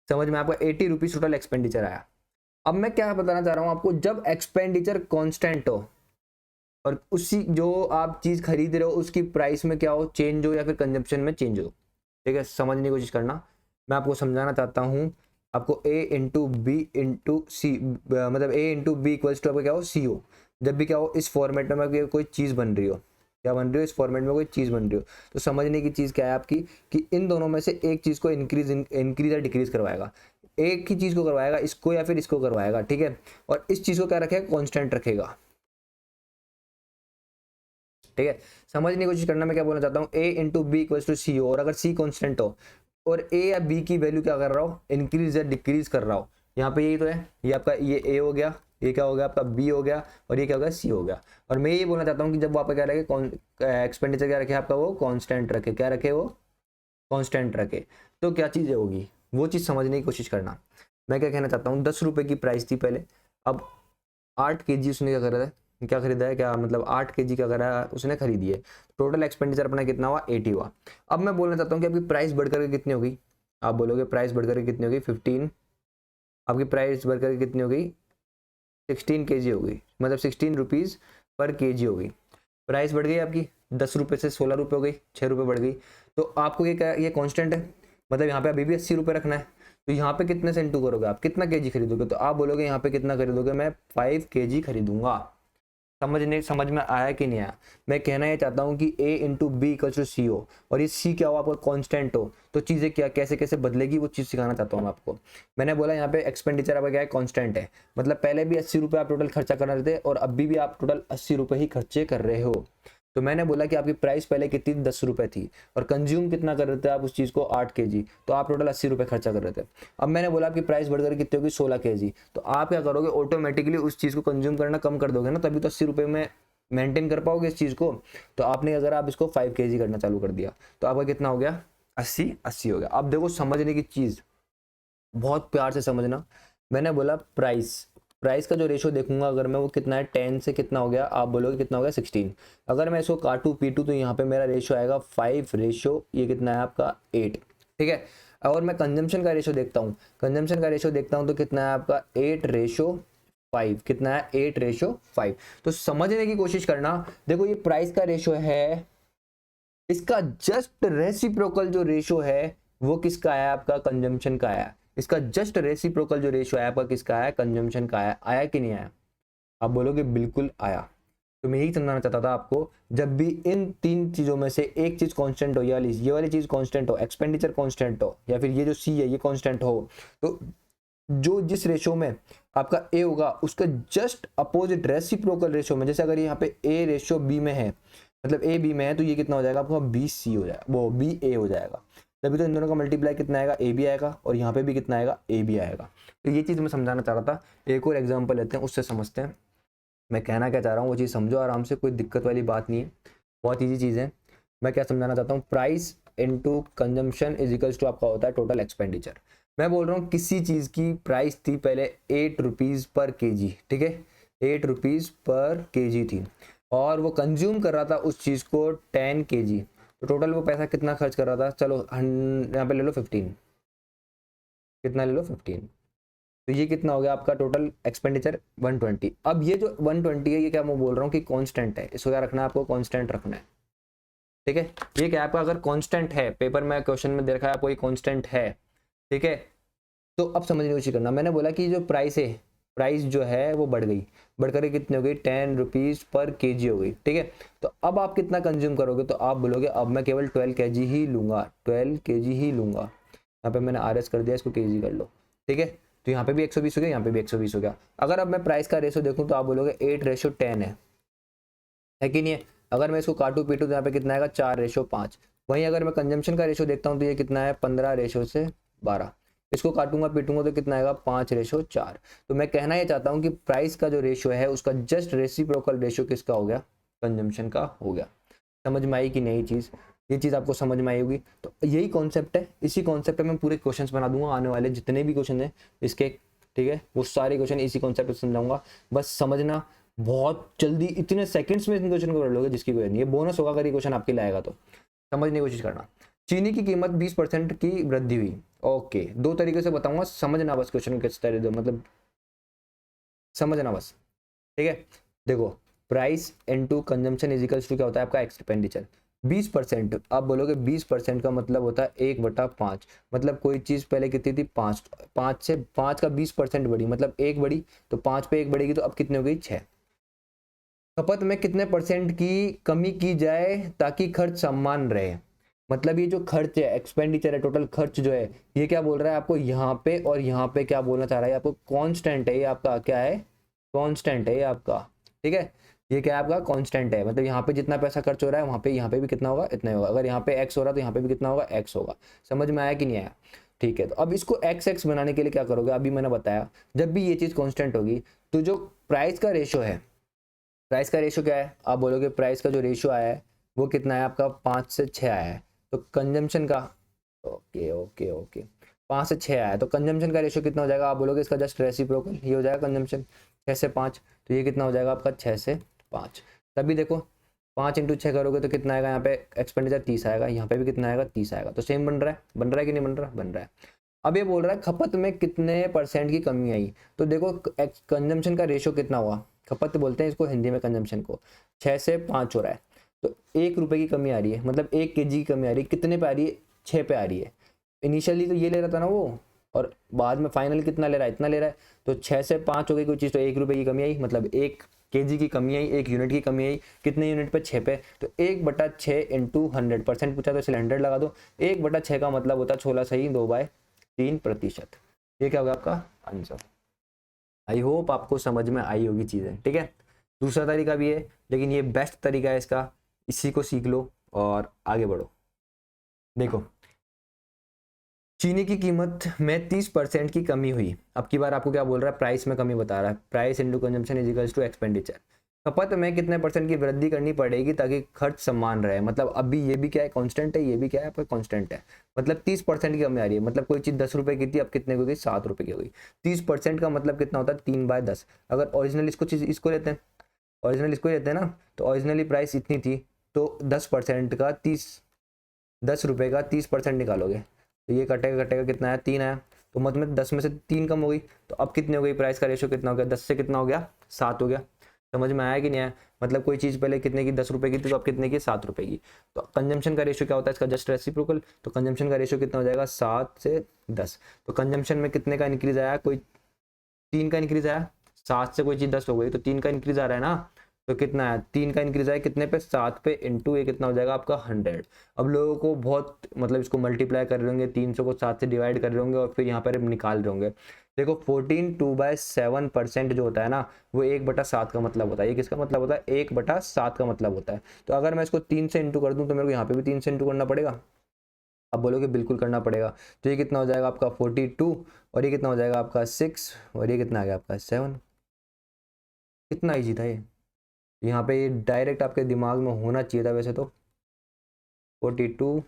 समझ में, आपका 80 रुपीज़ टोटल एक्सपेंडिचर आया। अब मैं क्या बताना चाह रहा हूँ आपको, जब एक्सपेंडिचर कॉन्स्टेंट हो और उसी जो आप चीज़ खरीद रहे हो उसकी प्राइस में क्या हो, चेंज हो, या फिर कंजप्शन में चेंज हो, ठीक है। समझने की कोशिश करना, मैं आपको समझाना चाहता हूँ। आपको ए इंटू बी इंटू सी, मतलब ए इंटू बी इक्वल्स टू आपका क्या हो, सी हो। जब भी क्या हो, इस फॉर्मेट में आपकी कोई चीज़ बन रही हो, क्या बन रही हो, इस फॉर्मेट में कोई चीज़ बन रही हो, तो समझने की चीज़ क्या है आपकी, कि इन दोनों में से एक चीज़ को इंक्रीज या डिक्रीज करवाएगा। एक ही चीज़ को करवाएगा, इसको या फिर इसको करवाएगा, ठीक है। और इस चीज़ को क्या रखेगा, कॉन्स्टेंट रखेगा, ठीक है। समझने की कोशिश करना, मैं क्या बोलना चाहता हूँ, ए into B equals to C हो, और अगर सी कॉन्स्टेंट हो और ए या बी की वैल्यू क्या कर रहा हो, इंक्रीज या डिक्रीज कर रहा हो, यहाँ पे यही तो है, ये आपका ये ए हो गया, ये क्या हो गया आपका बी हो गया, और ये क्या हो गया, सी हो गया। और मैं ये बोलना चाहता हूँ कि जब वो आपका क्या रखे, एक्सपेंडिचर क्या रखे आपका, वो कॉन्स्टेंट रखे, क्या रखे, वो कॉन्स्टेंट रखे, तो क्या चीज़ें होगी, वो चीज़ समझने की कोशिश करना। मैं क्या कहना चाहता हूँ, 10 रुपये की प्राइस थी पहले, अब 8 केजी उसने क्या करा था, क्या खरीदा है, क्या मतलब 8 केजी क्या करा है उसने, खरीदी है। टोटल एक्सपेंडिचर अपना कितना हुआ, 80 हुआ। अब मैं बोलना चाहता हूँ कि आपकी प्राइस बढ़कर के कितनी होगी, आप बोलोगे प्राइस बढ़कर के कितनी होगी, 15, आपकी प्राइस बढ़कर के कितनी होगी, 16 केजी होगी, मतलब 16 रुपीज़ पर केजी होगी। प्राइस बढ़ गई आपकी 10 रुपये से 16 रुपये हो गई, 6 रुपये बढ़ गई। तो आपको ये क्या, ये कांस्टेंट है, मतलब यहाँ पे अभी भी 80 रुपये रखना है। तो यहाँ पे कितने से इंटू करोगे, आप कितना केजी खरीदोगे, तो आप बोलोगे यहाँ पे कितना खरीदोगे, मैं 5 केजी खरीदूंगा, समझ में आया कि नहीं आया? मैं कहना ये चाहता हूँ कि A into B equals to C हो और ये C क्या हो, आपका कांस्टेंट हो, तो चीज़ें क्या कैसे कैसे बदलेगी वो चीज़ सिखाना चाहता हूँ मैं आपको। मैंने बोला यहाँ पे एक्सपेंडिचर आपका क्या है, कांस्टेंट है, मतलब पहले भी 80 रुपये आप टोटल खर्चा कर रहे थे और अभी भी आप टोटल 80 रुपये ही खर्चे कर रहे हो। तो मैंने बोला कि आपकी प्राइस पहले कितनी 10 रुपये थी और कंज्यूम कितना कर रहे थे आप उस चीज़ को 8 kg, तो आप टोटल 80 रुपये खर्चा कर रहे थे। अब मैंने बोला आपकी प्राइस बढ़कर कितनी होगी 16 kg, तो आप क्या करोगे, ऑटोमेटिकली उस चीज़ को कंज्यूम करना कम कर दोगे ना, तभी तो 80 रुपये में मेंटेन कर पाओगे इस चीज़ को। तो आपने अगर आप इसको 5 kg करना चालू कर दिया तो आपका कितना हो गया, 80 हो गया। अब देखो समझने की चीज़ बहुत प्यार से समझना, मैंने बोला प्राइस का जो रेशो देखूंगा अगर मैं, वो कितना है 10 से कितना हो गया, आप बोलोगे कितना हो गया 16। अगर मैं इसको काटू पीटू तो यहाँ पे मेरा रेशो आएगा 5 रेशो, ये कितना है आपका 8, ठीक है। और मैं कंजम्पशन का रेशो देखता हूँ, तो कितना है आपका 8 रेशो 5, कितना है 8 रेशो 5। तो समझने की कोशिश करना, देखो ये प्राइस का रेशो है, इसका जस्ट रेसिप्रोकल जो रेशो है वो किसका है, आपका कंजम्पशन का आया। इसका जस्ट रेसिप्रोकल जो रेशो है आपका किसका आया, कंजम्पशन का आया। आया कि नहीं आया? आप बोलोगे बिल्कुल आया। तो मैं यही समझाना चाहता था आपको, जब भी इन तीन चीजों में से एक चीज कांस्टेंट हो, ये वाली चीज कांस्टेंट हो, एक्सपेंडिचर कांस्टेंट हो, या फिर ये जो सी है ये कांस्टेंट हो, तो जो जिस रेशो में आपका ए होगा उसका जस्ट अपोजिट रेसिप्रोकल रेशो में, जैसे अगर यहाँ पे ए रेशो बी में है, मतलब ए बी में है, तो ये कितना हो जाएगा आपका बी सी हो जाएगा, वो बी ए हो जाएगा। तभी तो इन दोनों का मल्टीप्लाई कितना आएगा, ए बी आएगा, और यहाँ पे भी कितना आएगा, ए बी आएगा। तो ये चीज़ मैं समझाना चाह रहा था। एक और एग्जाम्पल लेते हैं, उससे समझते हैं मैं कहना क्या चाह रहा हूँ, वो चीज़ समझो आराम से, कोई दिक्कत वाली बात नहीं है, बहुत ईजी चीज़ है। मैं क्या समझाना चाहता हूँ, price into consumption is equals to आपका होता है टोटल एक्सपेंडिचर। मैं बोल रहा हूँ किसी चीज़ की प्राइस थी पहले 8 रुपीज़ पर केजी, ठीक है, 8 रुपीज़ पर केजी थी, और वो कंज्यूम कर रहा था उस चीज़ को 10 kg, तो टोटल वो पैसा कितना खर्च कर रहा था, चलो यहाँ पे ले लो 15, कितना ले लो 15, तो ये कितना हो गया आपका टोटल एक्सपेंडिचर 120। अब ये जो 120 है ये क्या मैं बोल रहा हूँ कि कांस्टेंट है, इसको क्या रखना है आपको, कांस्टेंट रखना है, ठीक है। ये क्या आपका अगर कांस्टेंट है, पेपर में क्वेश्चन में देखा है आपको ये कांस्टेंट है, ठीक है। तो अब समझने की कोशिश करना, मैंने बोला कि जो प्राइस है, प्राइस जो है वो बढ़कर कितनी हो गई, 10 रुपीज़ पर केजी हो गई, ठीक है। तो अब आप कितना कंज्यूम करोगे, तो आप बोलोगे अब मैं केवल 12 kg ही लूंगा, 12 kg ही लूंगा। यहाँ पे मैंने आर एस कर दिया, इसको केजी कर लो, ठीक है। तो यहाँ पे भी 120 हो गया, यहाँ पे भी 120 हो गया। अगर अब मैं प्राइस का रेशो देखूँ तो आप बोलोगे 8:10 है कि नहीं है। अगर मैं इसको काटू पीटू तो यहाँ पे कितना आएगा, 4:5। वहीं अगर मैं कंजम्पशन का रेशो देखता हूँ तो ये कितना है, 15:12। इसको काटूंगा पीटूंगा तो कितना आएगा, 5:4। तो मैं कहना ये चाहता हूँ कि प्राइस का जो रेशो है उसका जस्ट रेसिप्रोकल रेशो किसका हो गया, कंजम्पशन का हो गया। समझ में आई कि नहीं चीज़, ये चीज़ आपको समझ में आई होगी। तो यही कॉन्सेप्ट है, इसी कॉन्सेप्ट पे मैं पूरे क्वेश्चंस बना दूंगा, आने वाले जितने भी क्वेश्चन है इसके, ठीक है, वो सारे क्वेश्चन इसी कॉन्सेप्ट पे समझाऊंगा। बस समझना, बहुत जल्दी इतने सेकंड्स में इन क्वेश्चन को कर लोगे जिसकी कोई नहीं है, बोनस होगा अगर ये क्वेश्चन आपके लाएगा तो। समझने की कोशिश करना, चीनी की कीमत 20% की वृद्धि हुई, ओके, दो तरीके से बताऊंगा, समझना बस क्वेश्चन किस तरह दो, मतलब समझना बस, ठीक है। देखो price into consumption is equals to क्या होता है आपका एक्सपेंडिचर 20%। आप बोलोगे 20% का मतलब होता है 1/5, मतलब कोई चीज़ पहले कितनी थी 5, 5 से 5 का 20% बढ़ी, मतलब 1 बढ़ी, तो 5 पे 1 बढ़ेगी तो अब कितनी हो गई 6। खपत में कितने परसेंट की कमी की जाए ताकि खर्च समान रहे, मतलब ये जो खर्च है, एक्सपेंडिचर है, टोटल खर्च जो है, ये क्या बोल रहा है आपको यहाँ पे और यहाँ पे क्या बोलना चाह रहा है आपको, कांस्टेंट है ये आपका, क्या है, कांस्टेंट है ये आपका, ठीक है। ये क्या है आपका, कांस्टेंट है, मतलब यहाँ पे जितना पैसा खर्च हो रहा है वहाँ पे, यहाँ पे भी कितना होगा, इतना ही होगा। अगर यहाँ पे एक्स हो रहा है तो यहाँ पे भी कितना होगा, एक्स होगा। समझ में आया कि नहीं आया? ठीक है, तो अब इसको एक्स बनाने के लिए क्या करोगे, अभी मैंने बताया, जब भी ये चीज़ कॉन्स्टेंट होगी तो जो प्राइस का रेशो है, प्राइस का रेशो क्या है, आप बोलोगे प्राइस का जो रेशो आया है वो कितना है आपका, 5 से 6 आया है। तो कंजम्पशन का, ओके ओके ओके, 5 से 6 आया है, तो कंजम्पशन का रेशो कितना हो जाएगा, आप बोलोगे इसका जस्ट रेसिप्रोकल ये हो जाएगा कंजम्पशन, 6 से 5, तो ये कितना हो जाएगा आपका 6 से 5। तभी देखो 5 × 6 करोगे तो कितना आएगा, यहाँ पे एक्सपेंडिचर 30 आएगा, यहाँ पे भी कितना आएगा 30 आएगा। तो सेम बन रहा है कि नहीं बन रहा, बन रहा है। अब ये बोल रहा है खपत में कितने परसेंट की कमी आई, तो देखो कंजम्पशन का रेशो कितना हुआ, खपत बोलते हैं इसको हिंदी में कंजम्पशन को, 6 से 5 हो रहा है, तो 1 रुपये की कमी आ रही है, मतलब 1 kg की कमी आ रही है, कितने पे आ रही है, 6 पे आ रही है। इनिशियली तो ये ले रहा था ना वो, और बाद में फाइनल कितना ले रहा है, इतना ले रहा है, तो 6 से 5 हो गई कोई चीज़, तो 1 रुपये की कमी आई, मतलब 1 केजी की कमी आई, 1 यूनिट की कमी आई, कितने यूनिट पे? 6 पे। तो 1/6 इंटू 100% पूछा तो इसलिए 100 लगा दो। 1/6 का मतलब होता है 16 सही 2/3%। ये क्या होगा आपका आंसर। आई होप आपको समझ में आई होगी चीज़ें, ठीक है। दूसरा तरीका भी है लेकिन ये बेस्ट तरीका है इसका, इसी को सीख लो और आगे बढ़ो। देखो, चीनी की कीमत में 30% की कमी हुई। अब की बार आपको क्या बोल रहा है? प्राइस में कमी बता रहा है। Price into consumption is equals to expenditure. खपत में कितने परसेंट की वृद्धि करनी पड़ेगी ताकि खर्च समान रहे? मतलब अभी ये भी क्या है? कांस्टेंट है, ये भी क्या है? आपका कांस्टेंट है। मतलब 30% की कमी आ रही है। मतलब कोई चीज़ 10 रुपये की थी, अब कितने की हो गई? 7 रुपये की हो गई। 30% का मतलब कितना होता है? 3/10। अगर ओरिजिनल इसको चीज़ इसको लेते हैं, ओरिजिनल इसको लेते हैं ना, तो ओरिजिनली प्राइस इतनी थी, तो 10% का 10 रुपये का 30% निकालोगे तो ये कटेगा कटेगा कितना आया? 3 आया। तो मतलब 10 में से 3 कम हो गई, तो अब कितनी हो गई? प्राइस का रेशियो कितना हो गया? 10 से कितना हो गया? 7 हो गया। समझ में आया कि नहीं आया? मतलब कोई चीज़ पहले कितने की? 10 रुपये की थी, तो अब कितने की? 7 रुपये की। तो कंजम्पशन का रेशियो क्या होता है इसका? Just reciprocal. तो कंजम्पशन का रेशियो कितना हो जाएगा? 7 से 10। तो कंजम्पशन में कितने का इंक्रीज आया? कोई 3 का इंक्रीज आया। 7 से कोई चीज़ 10 हो गई तो 3 का इंक्रीज आ रहा है ना, तो कितना है? 3 का इंक्रीज आया कितने पे? 7 पे, इंटू ये कितना हो जाएगा आपका? 100। अब लोगों को बहुत मतलब इसको मल्टीप्लाई कर रहे होंगे, 300 को 7 से डिवाइड कर रहे होंगे और फिर यहाँ पर निकाल रहे होंगे। देखो 14 2/7% जो होता है ना, वो 1/7 का मतलब होता है। ये किसका मतलब होता है? 1/7 का मतलब होता है। तो अगर मैं इसको 3 से इंटू कर दूँ तो मेरे को यहाँ पे भी 3 से इंटू करना पड़ेगा। आप बोलोगे बिल्कुल करना पड़ेगा। तो ये कितना हो जाएगा आपका? 42, और ये कितना हो जाएगा आपका? 6, और ये कितना आ गया आपका? 7। कितना ईजी था ये। यहाँ पे ये डायरेक्ट आपके दिमाग में होना चाहिए था वैसे तो। 42,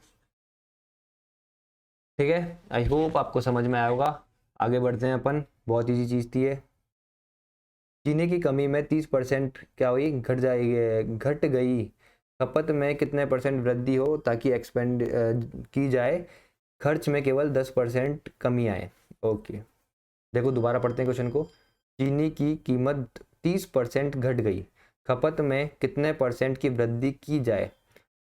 ठीक है। आई होप आपको समझ में आया होगा। आगे बढ़ते हैं अपन। बहुत ईजी चीज़ थी ये। चीनी की कमी में 30% क्या हुई? घट जाएगी, घट गई। खपत में कितने परसेंट वृद्धि हो ताकि एक्सपेंड की जाए, खर्च में केवल 10% कमी आए। ओके, देखो दोबारा पढ़ते हैं क्वेश्चन को। चीनी की कीमत 30% घट गई, खपत में कितने परसेंट की वृद्धि की जाए,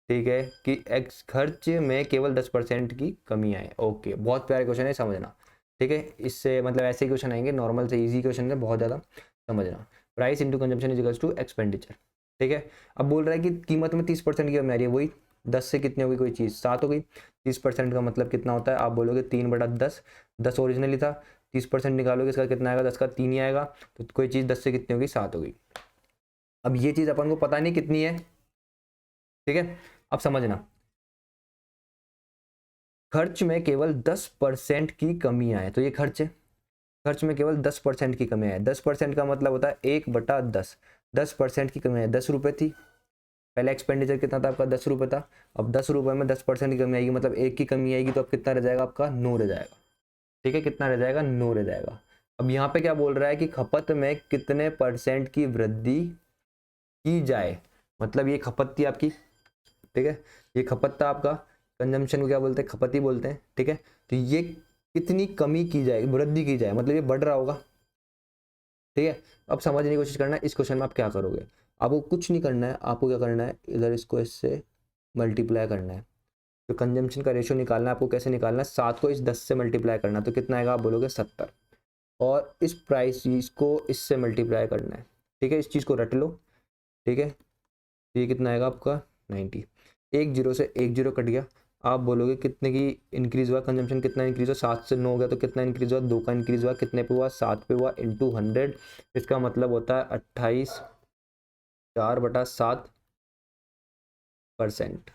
ठीक है, कि एक्स खर्च में केवल 10% की कमी आए। ओके, बहुत प्यारा क्वेश्चन है, समझना। ठीक है, इससे मतलब ऐसे ही क्वेश्चन आएंगे, नॉर्मल से इजी क्वेश्चन है, बहुत ज़्यादा समझना। Price into consumption is equals to expenditure. ठीक है, अब बोल रहा है कि कीमत में 30% की कमी आ रही है, वही 10 से कितनी हो गई? कोई चीज़ 7 हो गई। 30% का मतलब कितना होता है? आप बोलोगे 3/10। 10 ओरिजिनली था, 30% निकालोगे, इसका कितना आएगा? 10 का 3 ही आएगा। तो कोई चीज़ 10 से कितनी होगी? 7 हो गई। अब ये चीज़ अपन को पता नहीं कितनी है, ठीक है। अब समझना, खर्च में केवल 10% की कमी आए, तो ये खर्च है, खर्च में केवल 10% की कमी आए। 10% का मतलब होता है 1/10। 10% की कमी है, 10 रुपये थी पहले, एक्सपेंडिचर कितना था आपका? 10 रुपये था। अब 10 रुपये में 10% की कमी आएगी, मतलब 1 की कमी आएगी, तो अब कितना रह जाएगा आपका? 9 रह जाएगा। ठीक है, कितना रह जाएगा? 9 रह जाएगा। अब यहाँ पे क्या बोल रहा है कि खपत में कितने परसेंट की वृद्धि की जाए, मतलब ये खपत थी आपकी, ठीक है, ये खपत था आपका। कंजम्पशन को क्या बोलते हैं? खपत ही बोलते हैं, ठीक है। तो ये कितनी कमी की जाए, वृद्धि की जाए, मतलब ये बढ़ रहा होगा, ठीक है। अब समझने की कोशिश करना है, इस क्वेश्चन में आप क्या करोगे। आपको कुछ नहीं करना है, आपको क्या करना है, इधर इसको इससे मल्टीप्लाई करना है। तो कंजम्पशन का रेशियो निकालना है आपको। कैसे निकालना है? 7 को इस 10 से मल्टीप्लाई करना है, तो कितना आएगा? आप बोलोगे 70। और इस प्राइस इसको इससे मल्टीप्लाई करना है, ठीक है, इस चीज़ को रट लो, ठीक है। ये कितना आएगा आपका? 90। एक जीरो से एक जीरो कट गया। आप बोलोगे कितने की इंक्रीज हुआ? कंजम्पशन कितना इंक्रीज हुआ? 7 से 9 हो गया, तो कितना इंक्रीज हुआ? 2 का इंक्रीज हुआ। कितने पे हुआ? 7 पे हुआ, इंटू 100। इसका मतलब होता है 28 4/7%।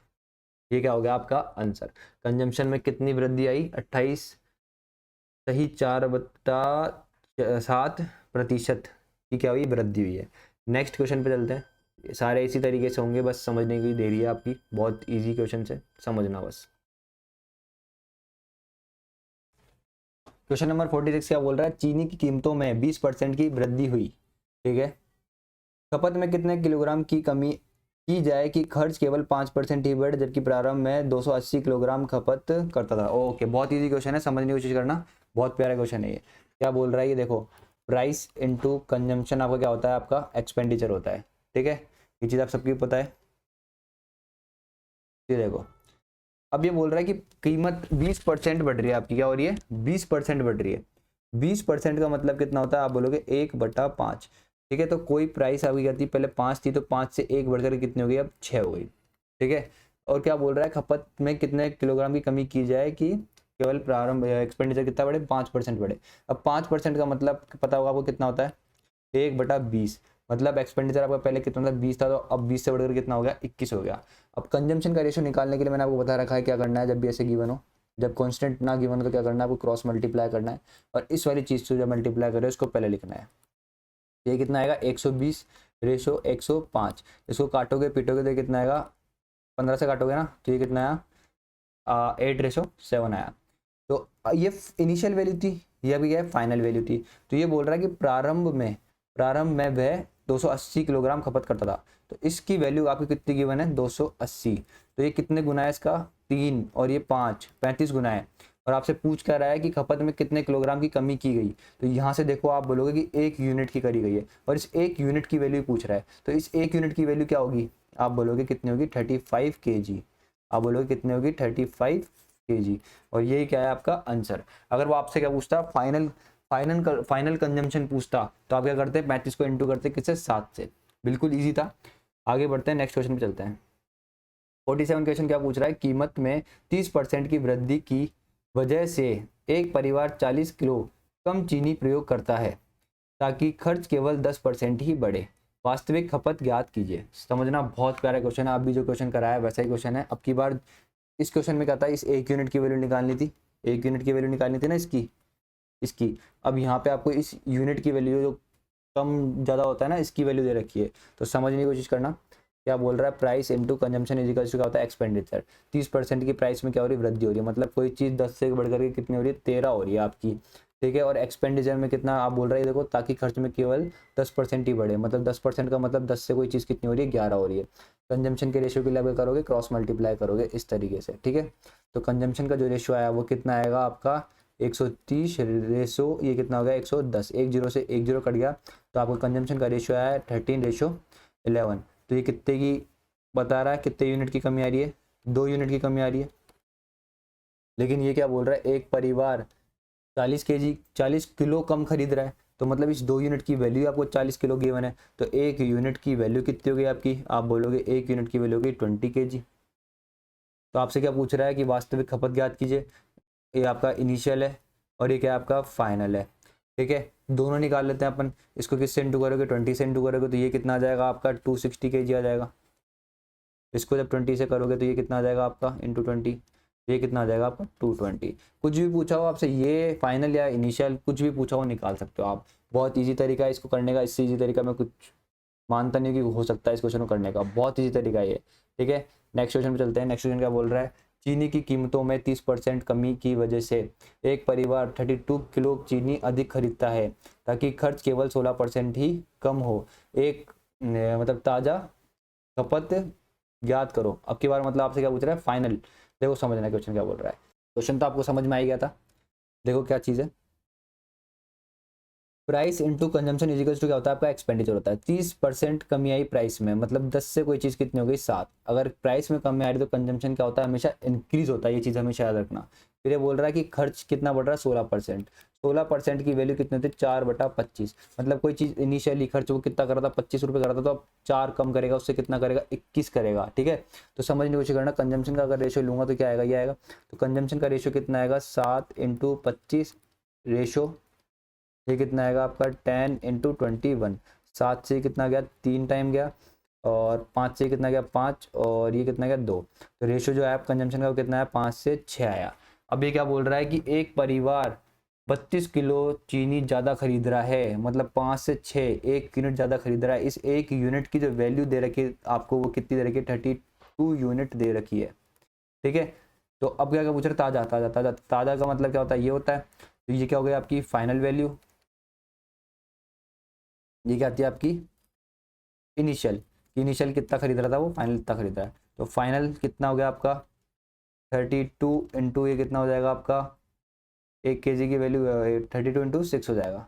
ये क्या हो गया आपका आंसर। कंजम्पशन में कितनी वृद्धि आई? 28 सही 4/7% की क्या हुई? वृद्धि हुई है। नेक्स्ट क्वेश्चन पे चलते हैं। सारे इसी तरीके से होंगे, बस समझने की देरी है आपकी, बहुत इजी क्वेश्चन से समझना बस। क्वेश्चन नंबर 46 क्या बोल रहा है? चीनी की कीमतों में 20% की वृद्धि हुई, ठीक है, खपत में कितने किलोग्राम की कमी की जाए कि खर्च केवल 5% ही बढ़े, जबकि प्रारंभ में 280 किलोग्राम खपत करता था। ओके, बहुत इजी क्वेश्चन है, समझने की कोशिश करना, बहुत प्यारा क्वेश्चन है ये। क्या बोल रहा है ये देखो, प्राइस इंटू कंजम्पशन आपका क्या होता है? आपका एक्सपेंडिचर होता है, ठीक है, ये चीज़ आप सबकी पता है। ये देखो, अब ये बोल रहा है कि कीमत 20% बढ़ रही है आपकी, क्या हो रही है? 20% बढ़ रही है। 20% का मतलब कितना होता है? आप बोलोगे 1/5। ठीक है। तो कोई प्राइस आपकी क्या थी, पहले 5 थी, तो 5 से 1 बढ़कर कितनी हो गई, अब 6 हो गई। ठीक है। और क्या बोल रहा है, खपत में कितने किलोग्राम की कमी की जाए कि केवल प्रारंभ एक्सपेंडिचर कितना बढ़े, 5% बढ़े। अब 5% का मतलब पता होगा आपको कितना होता है, 1/20। मतलब एक्सपेंडिचर आपका पहले कितना था, 20 था, तो अब 20 से बढ़कर कितना हो गया, 21 हो गया। अब कंजम्पशन का रेशियो निकालने के लिए मैंने आपको बता रखा है क्या करना है, जब भी ऐसे गिवन हो, जब कांस्टेंट ना गिवन हो तो क्या करना है, आपको क्रॉस मल्टीप्लाई करना है, और इस वाली चीज़ से जब मल्टीप्लाई करें उसको पहले लिखना है। ये कितना आएगा, 120 रेशो 105। इसको काटोगे पीटोगे तो कितना आएगा, 15 से काटोगे ना, तो ये कितना आया, 8/7 आया। तो ये इनिशियल वैल्यू थी, ये अभी क्या है, फाइनल वैल्यू थी। तो ये बोल रहा है कि प्रारंभ में वह 280 किलोग्राम खपत करता था। तो इसकी वैल्यू आपकी कितनी गिवन है, 280। तो ये कितने गुना है इसका, 3, और ये 5, 35 गुना है। और आपसे पूछ कर रहा है कि खपत में कितने किलोग्राम की कमी की गई। तो यहाँ से देखो आप बोलोगे कि 1 यूनिट की करी गई है, और इस 1 यूनिट की वैल्यू पूछ रहा है। तो इस 1 यूनिट की वैल्यू क्या होगी, आप बोलोगे कितनी होगी, 35 kg। आप बोलोगे कितनी होगी, 35 kg। और यही क्या है आपका आंसर। अगर वो आपसे क्या पूछता, फाइनल कंजम्पशन पूछता, तो आप क्या करते हैं, 35 को इंटू करते किससे, 7 से। बिल्कुल ईजी था। आगे बढ़ते हैं, नेक्स्ट क्वेश्चन पे चलते हैं। 47 क्वेश्चन क्या पूछ रहा है, कीमत में 30% की वृद्धि की वजह से एक परिवार 40 किलो कम चीनी प्रयोग करता है, ताकि खर्च केवल 10% ही बढ़े। वास्तविक खपत ज्ञात कीजिए। समझना, बहुत प्यारा क्वेश्चन है। आप भी जो क्वेश्चन कराया वैसा ही क्वेश्चन है। अब की बार इस क्वेश्चन में क्या था, इस 1 यूनिट की वैल्यू निकालनी थी, 1 यूनिट की वैल्यू निकालनी थी ना इसकी। अब यहाँ पे आपको इस यूनिट की वैल्यू जो कम ज़्यादा होता है ना, इसकी वैल्यू दे रखी है। तो समझने की कोशिश करना, क्या बोल रहा है, price into consumption equals to क्या होता है, एक्सपेंडिचर। 30% की प्राइस में क्या हो रही है, वृद्धि हो रही है। मतलब कोई चीज़ 10 से बढ़कर के कितनी हो रही है, 13 हो रही है आपकी। ठीक है। और एक्सपेंडिचर में कितना आप बोल रहे हैं, देखो, ताकि खर्च में केवल 10% ही बढ़े। मतलब 10% का मतलब 10 से कोई चीज़ कितनी हो रही है, 11 हो रही है। कंजम्पशन के रेशियो के लिए आप करोगे, क्रॉस मल्टीप्लाई करोगे इस तरीके से। ठीक है। तो कंजम्पशन का जो रेशियो आया वो कितना आएगा आपका, 130 रेशो, ये कितना हो गया, 110। 1 0 से 1 0 कट गया, तो आपका कंजम्पशन का रेशियो आया है 13/11। तो ये कितने की बता रहा है, कितने यूनिट की कमी आ रही है, 2 यूनिट की कमी आ रही है। लेकिन ये क्या बोल रहा है, एक परिवार 40 किलो कम खरीद रहा है। तो मतलब इस 2 यूनिट की वैल्यू आपको 40 किलो गिवन है। तो 1 यूनिट की वैल्यू कितनी होगी आपकी, आप बोलोगे 1 यूनिट की वैल्यू होगी 20 kg। तो आपसे क्या पूछ रहा है कि वास्तविक खपत ज्ञात कीजिए। ये आपका इनिशियल है, और ये क्या आपका फाइनल है। ठीक है। दोनों निकाल लेते हैं अपन। इसको किससे इंटू करोगे, 20 से इंटू करोगे, तो ये कितना आ जाएगा आपका, 260 kg आ जाएगा। इसको जब 20 से करोगे तो ये कितना आ जाएगा आपका, इंटू 20, ये कितना आ जाएगा आपका, 220। कुछ भी पूछा हो आपसे, ये फाइनल या इनिशियल कुछ भी पूछा हो निकाल सकते हो आप। बहुत ईजी तरीका है इसको करने का। इससे ईजी तरीका मैं कुछ मानता नहीं कि हो सकता है इस क्वेश्चन को करने का। बहुत ईजी तरीका है ये। ठीक है। नेक्स्ट क्वेश्चन पे चलते हैं। नेक्स्ट क्वेश्चन क्या बोल रहा है, चीनी की कीमतों में 30% कमी की वजह से एक परिवार 32 किलो चीनी अधिक खरीदता है, ताकि खर्च केवल 16% ही कम हो। एक मतलब ताज़ा खपत ज्ञात करो। अब की बार मतलब आपसे क्या पूछ रहा है, फाइनल। देखो समझना क्वेश्चन क्या बोल रहा है। क्वेश्चन तो आपको समझ में आ ही गया था। देखो क्या चीज़ है, price into consumption equals to क्या होता है, आपका एक्सपेंडिचर होता है। 30% कमी आई प्राइस में, मतलब 10 से कोई चीज़ कितनी हो गई, 7। अगर प्राइस में कमी आ रही तो कंजम्पशन क्या होता है, हमेशा इंक्रीज होता है। ये चीज़ हमेशा याद रखना। फिर ये बोल रहा है कि खर्च कितना बढ़ रहा है, 16%। 16% की वैल्यू कितनी होती है, 4/25। मतलब कोई चीज़ इनिशियली खर्च वो कितना कर रहा था, 25 रुपये कर रहा था, तो अब 4 कम करेगा, उससे कितना करेगा, 21 करेगा। ठीक है। तो समझने की कोशिश करना, कंजम्पशन का अगर रेशियो लूंगा तो क्या आएगा, ये आएगा। तो कंजम्पशन का रेशियो कितना आएगा, 7/25 रेशो। ये कितना आएगा आपका, 10/21। 7 से कितना गया, 3 टाइम गया। और 5 से कितना गया, 5। और ये कितना गया, 2। तो रेशियो जो है कंजम्पशन का वो कितना है, 5 से 6 आया। अब ये क्या बोल रहा है कि एक परिवार 32 किलो चीनी ज़्यादा खरीद रहा है। मतलब 5 से 6, 1 यूनिट ज़्यादा खरीद रहा है। इस 1 यूनिट की जो वैल्यू दे रखी है आपको, वो कितनी दे रखी है, 32 यूनिट दे रखी है। ठीक है। तो अब क्या क्या पूछ रहे हैं, ताज़ा ताज़ा ताज़ा ताज़ा का मतलब क्या होता है, ये होता है। तो ये क्या हो गया आपकी फाइनल वैल्यू। ये क्या आती है आपकी इनिशियल। इनिशियल कितना खरीद रहा था वो, फाइनल कितना खरीद रहा है। तो फाइनल कितना हो गया आपका, 32 इंटू ये कितना हो जाएगा आपका, 1 kg की वैल्यू 32 इंटू 6 हो जाएगा।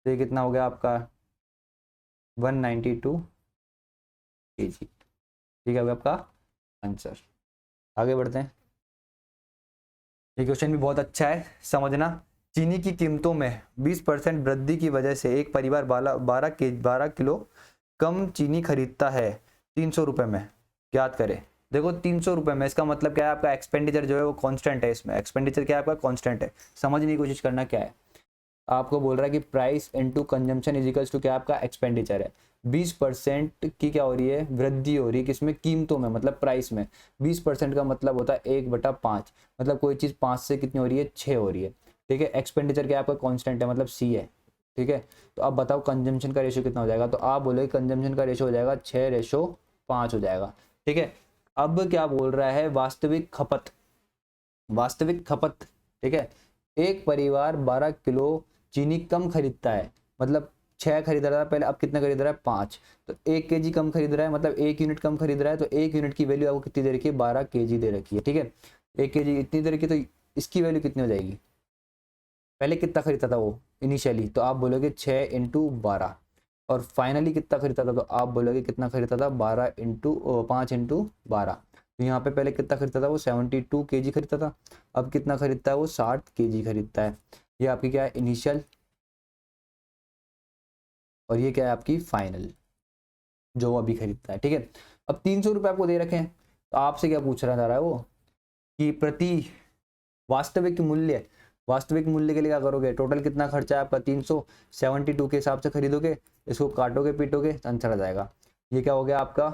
तो ये कितना हो गया आपका, 192 kg। ठीक है, आपका आंसर। आगे बढ़ते हैं। ये क्वेश्चन भी बहुत अच्छा है, समझना। चीनी की कीमतों में 20% वृद्धि की वजह से एक परिवार 12 किलो कम चीनी खरीदता है 300 रुपये में, ज्ञात करें। देखो 300 रुपये में, इसका मतलब क्या है, आपका एक्सपेंडिचर जो है वो कांस्टेंट है। इसमें एक्सपेंडिचर क्या है आपका, कांस्टेंट है। समझने की कोशिश करना क्या है, आपको बोल रहा है कि price into consumption is equals to क्या, आपका एक्सपेंडिचर है। 20% की क्या हो रही है, वृद्धि हो रही है किसमें, कीमतों में, मतलब प्राइस में। 20% का मतलब होता है 1/5, मतलब कोई चीज़ 5 से कितनी हो रही है, 6 हो रही है। ठीक है, एक्सपेंडिचर क्या आपका कांस्टेंट है, मतलब सी है। ठीक है, तो अब बताओ कंजम्पशन का रेशियो कितना हो जाएगा, तो आप बोलोगे कंजम्पशन का रेशियो हो जाएगा 6:5 हो जाएगा। ठीक है, अब क्या बोल रहा है, वास्तविक खपत, वास्तविक खपत। ठीक है, एक परिवार 12 किलो चीनी कम खरीदता है, मतलब 6 खरीद रहा था पहले, अब कितना खरीद रहा है, 5। तो 1 kg कम खरीद रहा है, मतलब 1 यूनिट कम खरीद रहा है, तो 1 यूनिट की वैल्यू आपको कितनी दे रखी है, 12 kg दे रखी है। ठीक है, 1 kg इतनी दे रखी है, तो इसकी वैल्यू कितनी हो जाएगी, पहले कितना खरीदता था वो इनिशियली, तो आप बोलोगे 6 × 12। और फाइनली कितना खरीदता था, तो आप बोलोगे कितना खरीदता था, 5 × 12। तो यहाँ पे पहले कितना खरीदता था वो, 72 kg खरीदता था। अब कितना खरीदता है वो, 60 kg खरीदता है। ये आपकी क्या है, इनिशियल, और ये क्या है आपकी फाइनल, जो वो अभी खरीदता है। ठीक है, अब 300 रुपये आपको दे रखे हैं, तो आपसे क्या पूछ रहा है वो, कि प्रति वास्तविक मूल्य, वास्तविक मूल्य के लिए क्या करोगे, टोटल कितना खर्चा है आपका 372 के हिसाब से खरीदोगे, इसको काटोगे पीटोगे तो आंसर आ जाएगा। ये क्या हो गया आपका,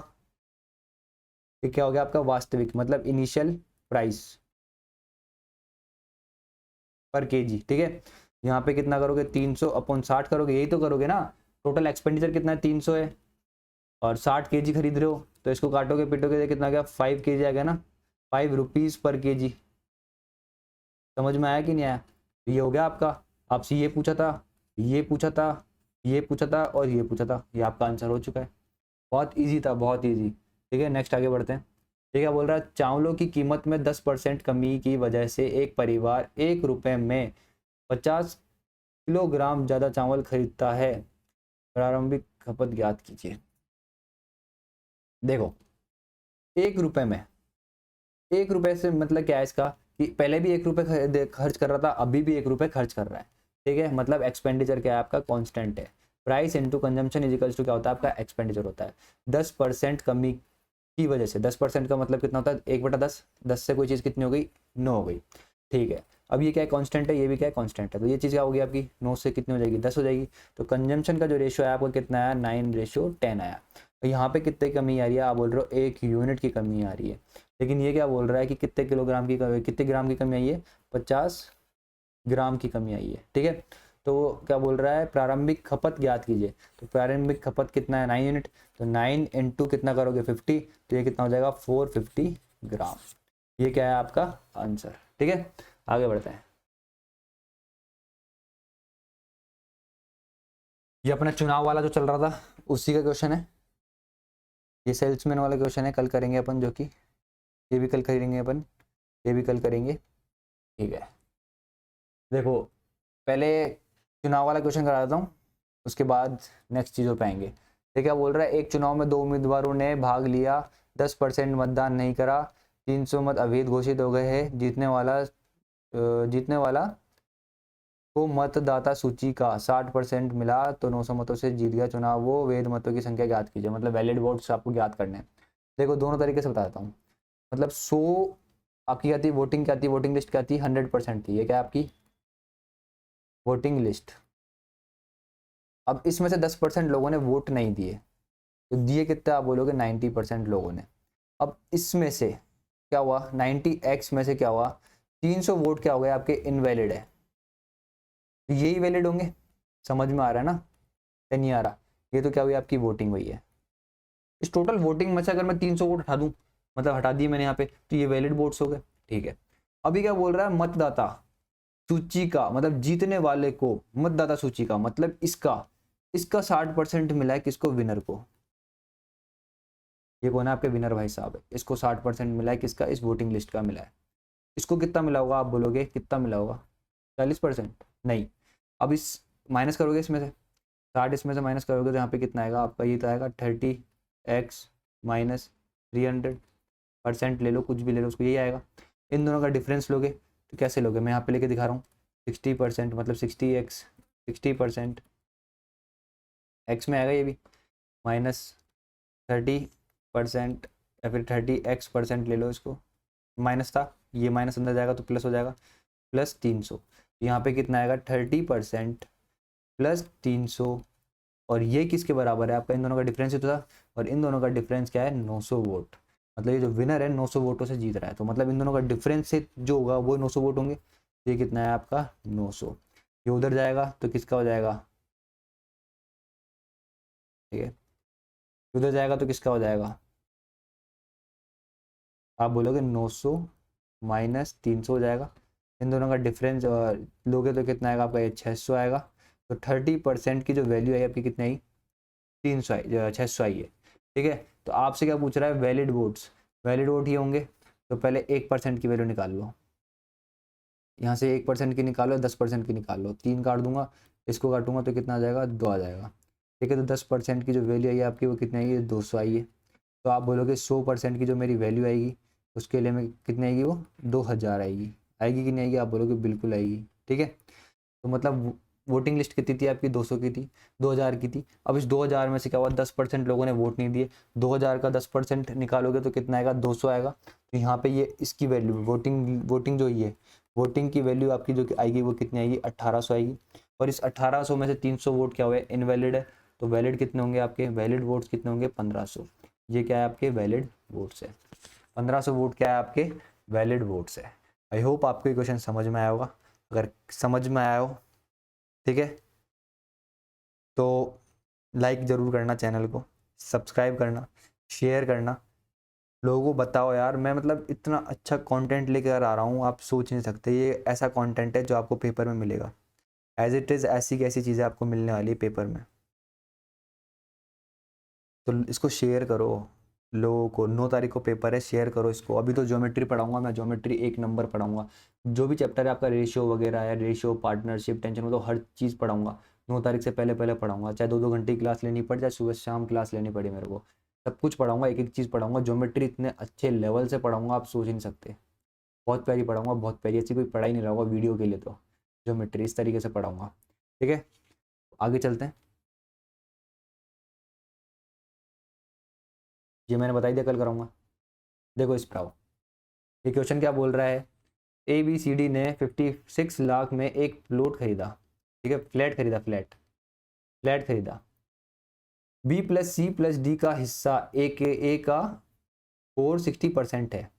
ये क्या हो गया आपका वास्तविक, मतलब इनिशियल प्राइस पर केजी। ठीक है, यहाँ पे कितना करोगे, 300/60 करोगे, यही तो करोगे ना। टोटल एक्सपेंडिचर कितना है, 300 है, और 60 kg खरीद रहे हो, तो इसको काटोगे पीटोगे तो कितना गया, 5 kg आ गया ना, 5 रुपीज़/kg। समझ में आया कि नहीं आया, ये हो गया आपका। आपसे ये पूछा था, ये पूछा था, ये पूछा था, और ये पूछा था, ये आपका आंसर हो चुका है। बहुत इजी था, बहुत इजी। ठीक है, नेक्स्ट आगे बढ़ते हैं। ठीक है, बोल रहा है चावलों की कीमत में 10% कमी की वजह से एक परिवार 1 रुपये में 50 किलोग्राम ज़्यादा चावल खरीदता है, प्रारंभिक खपत ज्ञात कीजिए। देखो 1 रुपये में, 1 रुपये से मतलब क्या है इसका, कि पहले भी 1 रुपये खर्च कर रहा था, अभी भी 1 रुपये खर्च कर रहा है। ठीक है, मतलब एक्सपेंडिचर क्या है आपका, कांस्टेंट है। Price into consumption is equals to क्या होता है आपका, एक्सपेंडिचर होता है। 10% कमी की वजह से, 10% का मतलब कितना होता है, 1/10, 10 से कोई चीज़ कितनी हो गई, 9 हो गई। ठीक है, अब ये क्या है, कांस्टेंट है, ये भी क्या है, कांस्टेंट है, तो ये चीज़ क्या होगी आपकी, 9 से कितनी हो जाएगी, 10 हो जाएगी। तो कंजम्पशन का जो रेशियो है आपका कितना आया, 9:10 आया। तो यहाँ पे कितने कमी आ रही है, आप बोल रहे हो 1 यूनिट की कमी आ रही है, लेकिन ये क्या बोल रहा है कि कितने किलोग्राम की कितने ग्राम की कमी आई है, 50 ग्राम की कमी आई है। ठीक है, तो क्या बोल रहा है, प्रारंभिक खपत ज्ञात कीजिए। तो प्रारंभिक खपत कितना है, 9 यूनिट, तो 9 इंटू कितना करोगे, 50, तो ये कितना हो जाएगा, 450 ग्राम। ये क्या है आपका आंसर। ठीक है, आगे बढ़ते हैं। ये अपना चुनाव वाला जो चल रहा था उसी का क्वेश्चन है, ये सेल्समैन वाला क्वेश्चन है, कल करेंगे अपन, जो कि ये भी कल करेंगे अपन, ये भी कल करेंगे। ठीक है, देखो पहले चुनाव वाला क्वेश्चन करा देता हूँ, उसके बाद नेक्स्ट चीज़ों पे आएंगे। ये क्या बोल रहा है, एक चुनाव में 2 उम्मीदवारों ने भाग लिया, 10% मतदान नहीं करा, 300 मत अवैध घोषित हो गए हैं, जीतने वाला को मतदाता सूची का 60% मिला, तो 900 मतों से जीत गया चुनाव। वो वैध मतों की संख्या ज्ञात कीजिए, मतलब वैलिड वोट्स आपको ज्ञात करने हैं। देखो दोनों तरीके से बता देता हूँ, मतलब 100 आपकी क्या थी, वोटिंग क्या थी, वोटिंग लिस्ट क्या थी, 100% थी, ये क्या आपकी वोटिंग लिस्ट। अब इसमें से 10% लोगों ने वोट नहीं दिए, तो दिए कितने, आप बोलोगे 90% लोगों ने। अब इसमें से क्या हुआ, 90x में से क्या हुआ, 300 वोट क्या हो गए आपके, इनवैलिड है, तो यही वैलिड होंगे। समझ में आ रहा है ना, या नहीं आ रहा, ये तो क्या हुई आपकी वोटिंग हुई है। इस टोटल वोटिंग में से अगर मैं 300 वोट हटा दूं, मतलब हटा दिए मैंने यहाँ पे, तो ये वैलिड वोट्स हो गए। ठीक है, अभी क्या बोल रहा है, मतदाता सूची का, मतलब जीतने वाले को, मतदाता सूची का मतलब इसका इसका 60% मिला है किसको, विनर को। ये कौन है आपके विनर भाई साहब है, इसको 60% मिला है किसका, इस वोटिंग लिस्ट का मिला है। इसको कितना मिला होगा, आप बोलोगे कितना मिला होगा, 40%, नहीं। अब इस माइनस करोगे इसमें से, 60 इसमें से माइनस करोगे, तो यहाँ पे कितना आएगा आपका, ये तो आएगा 30x माइनस 300%, ले लो कुछ भी ले लो, उसको यही आएगा। इन दोनों का डिफरेंस लोगे तो कैसे लोगे, मैं यहाँ पे लेके दिखा रहा हूँ। 60% मतलब 60x, 60% x में आएगा ये भी, माइनस 30% या फिर 30x% ले लो इसको, माइनस था ये माइनस अंदर जाएगा तो प्लस हो जाएगा, प्लस 300। यहाँ पे कितना आएगा 30% प्लस 300, और ये किसके बराबर है आपका, इन दोनों का डिफरेंस ही तो था, और इन दोनों का डिफरेंस क्या है 900 वोट। मतलब ये जो विनर है 900 वोटों से जीत रहा है, तो मतलब इन दोनों का डिफरेंस से जो होगा वो 900 वोट होंगे। ये कितना है आपका 900, ये उधर जाएगा तो किसका हो जाएगा, ठीक है, उधर जाएगा तो किसका हो जाएगा, आप बोलोगे 900 माइनस 300 हो जाएगा, इन दोनों का डिफरेंस लोगे तो कितना आएगा आपका, ये 600 आएगा। तो 30% की जो वैल्यू आई आपकी कितनी आई, 300 आई, 600 आई है, ठीक है। तो आपसे क्या पूछ रहा है, वैलिड वोट्स, वैलिड वोट ये होंगे, तो पहले 1% की वैल्यू निकाल लो, यहाँ से 1% की निकालो, 10% की निकाल लो, 3 काट दूंगा, इसको काटूंगा तो कितना आ जाएगा 2 आ जाएगा, ठीक है। तो 10% की जो वैल्यू आई है आपकी वो कितनी आई है 200 आई है। तो आप बोलोगे 100% की जो मेरी वैल्यू आएगी उसके लिए मैं कितनी आएगी, वो 2000 आएगी, आएगी कि नहीं आएगी, आप बोलोगे बिल्कुल आएगी, ठीक है। तो मतलब वोटिंग लिस्ट कितनी थी आपकी, 200 की थी, 2000 की थी। अब इस 2000 में से क्या हुआ, 10% लोगों ने वोट नहीं दिए, 2000 का 10% निकालोगे तो कितना आएगा 200 आएगा। तो यहाँ पे ये इसकी वैल्यू वोटिंग वोटिंग जो ये वोटिंग की वैल्यू आपकी जो आएगी वो कितनी आएगी 1800 आएगी। और इस 1800 में से 300 वोट क्या हुए, इनवैलिड है, तो वैलिड कितने होंगे आपके, वैलिड वोट्स कितने होंगे 1500। ये क्या है आपके वैलिड वोट्स है, 1500 वोट क्या है आपके वैलिड वोट्स है। आई होप आपको ये क्वेश्चन समझ में आया होगा, अगर समझ में आया हो, ठीक है, तो लाइक ज़रूर करना चैनल को, सब्सक्राइब करना, शेयर करना, लोगों को बताओ यार, मैं मतलब इतना अच्छा कंटेंट लेकर आ रहा हूँ, आप सोच नहीं सकते, ये ऐसा कंटेंट है जो आपको पेपर में मिलेगा, एज इट इज़ ऐसी कैसी चीज़ें आपको मिलने वाली है पेपर में। तो इसको शेयर करो लोगों को, 9 तारीख को पेपर है, शेयर करो इसको। अभी तो ज्योमेट्री पढ़ाऊंगा मैं, ज्योमेट्री 1 नंबर पढ़ाऊंगा, जो भी चैप्टर है आपका रेशियो वगैरह है, रेशियो पार्टनरशिप टेंशन मतलब हर चीज़ पढ़ाऊंगा। 9 तारीख से पहले पहले पढ़ाऊंगा, चाहे 2 2 घंटे की क्लास लेनी पड़े, चाहे सुबह शाम क्लास लेनी पड़े, मेरे को सब कुछ पढ़ाऊंगा, एक एक चीज़ पढ़ाऊंगा। ज्योमेट्री इतने अच्छे लेवल से पढ़ाऊंगा आप सोच ही नहीं सकते, बहुत प्यारी पढ़ाऊंगा, बहुत प्यारी, ऐसी कोई पढ़ाई नहीं रहूँगा वीडियो के लिए, तो ज्योमेट्री इस तरीके से पढ़ाऊंगा, ठीक है। आगे चलते हैं, ये मैंने बताई दिया कल कराऊंगा। देखो इस पर आओ, ये क्वेश्चन क्या बोल रहा है, ए बी सी डी ने 56 लाख में एक प्लॉट खरीदा, ठीक है, फ्लैट खरीदा, फ्लैट फ्लैट खरीदा। B plus C plus D का हिस्सा ए का 460% है,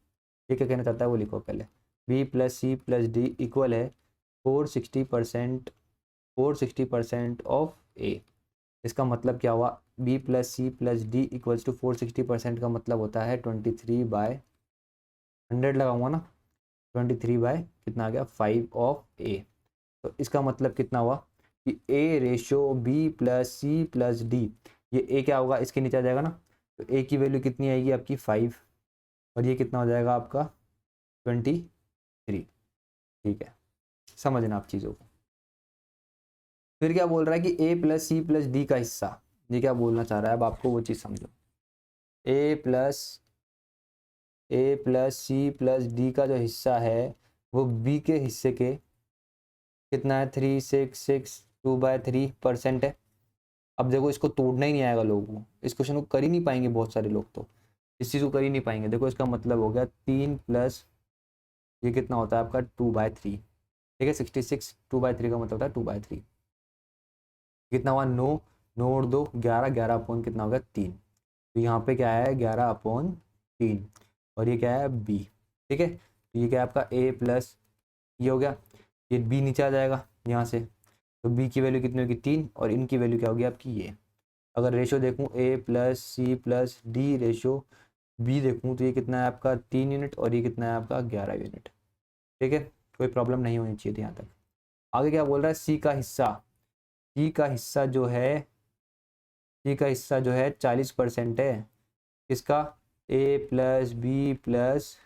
ये क्या कहना चाहता है वो लिखो पहले। B plus C plus D equal है 460%, 460% ऑफ ए। इसका मतलब क्या हुआ, B plus C plus D equals to 460% का मतलब होता है 23/100 लगाऊंगा ना, 23 बाय कितना आ गया 5 ऑफ ए। तो इसका मतलब कितना हुआ कि A ratio B plus C plus D, ये ए क्या होगा इसके नीचे आ जाएगा ना, तो ए की वैल्यू कितनी आएगी आपकी 5, और ये कितना हो जाएगा आपका 23, ठीक है। समझना आप चीज़ों को। फिर क्या बोल रहा है कि ए प्लस सी प्लस डी का हिस्सा, ये क्या बोलना चाह रहा है अब आपको वो चीज़ समझो। ए प्लस सी प्लस डी का जो हिस्सा है वो बी के हिस्से के कितना है 3662/3% है। अब देखो इसको तोड़ना ही नहीं आएगा लोगों को, इस क्वेश्चन को कर ही नहीं पाएंगे बहुत सारे लोग, तो इस चीज़ को कर ही नहीं पाएंगे। देखो इसका मतलब हो गया 3 प्लस ये कितना होता है आपका 2/3, ठीक है, 66, 2/3 का मतलब होता है 2/3, कितना हुआ 9, 9 और 2 11, 11 अपॉन कितना होगा 3, तो यहाँ पे क्या है 11/3, और ये क्या है बी, ठीक है। तो ये क्या है आपका ए प्लस ये हो गया, ये बी नीचे आ जाएगा यहाँ से, तो बी की वैल्यू कितनी होगी 3, और इनकी वैल्यू क्या होगी आपकी ये। अगर रेशो देखूँ A plus C plus D ratio B देखूँ तो ये कितना है आपका 3 यूनिट, और ये कितना है आपका 11 यूनिट, ठीक है। कोई प्रॉब्लम नहीं होनी चाहिए थी यहाँ तक। आगे क्या बोल रहा है, सी का हिस्सा, सी का हिस्सा जो है, सी का हिस्सा जो है 40% है, किसका, ए प्लस बी प्लस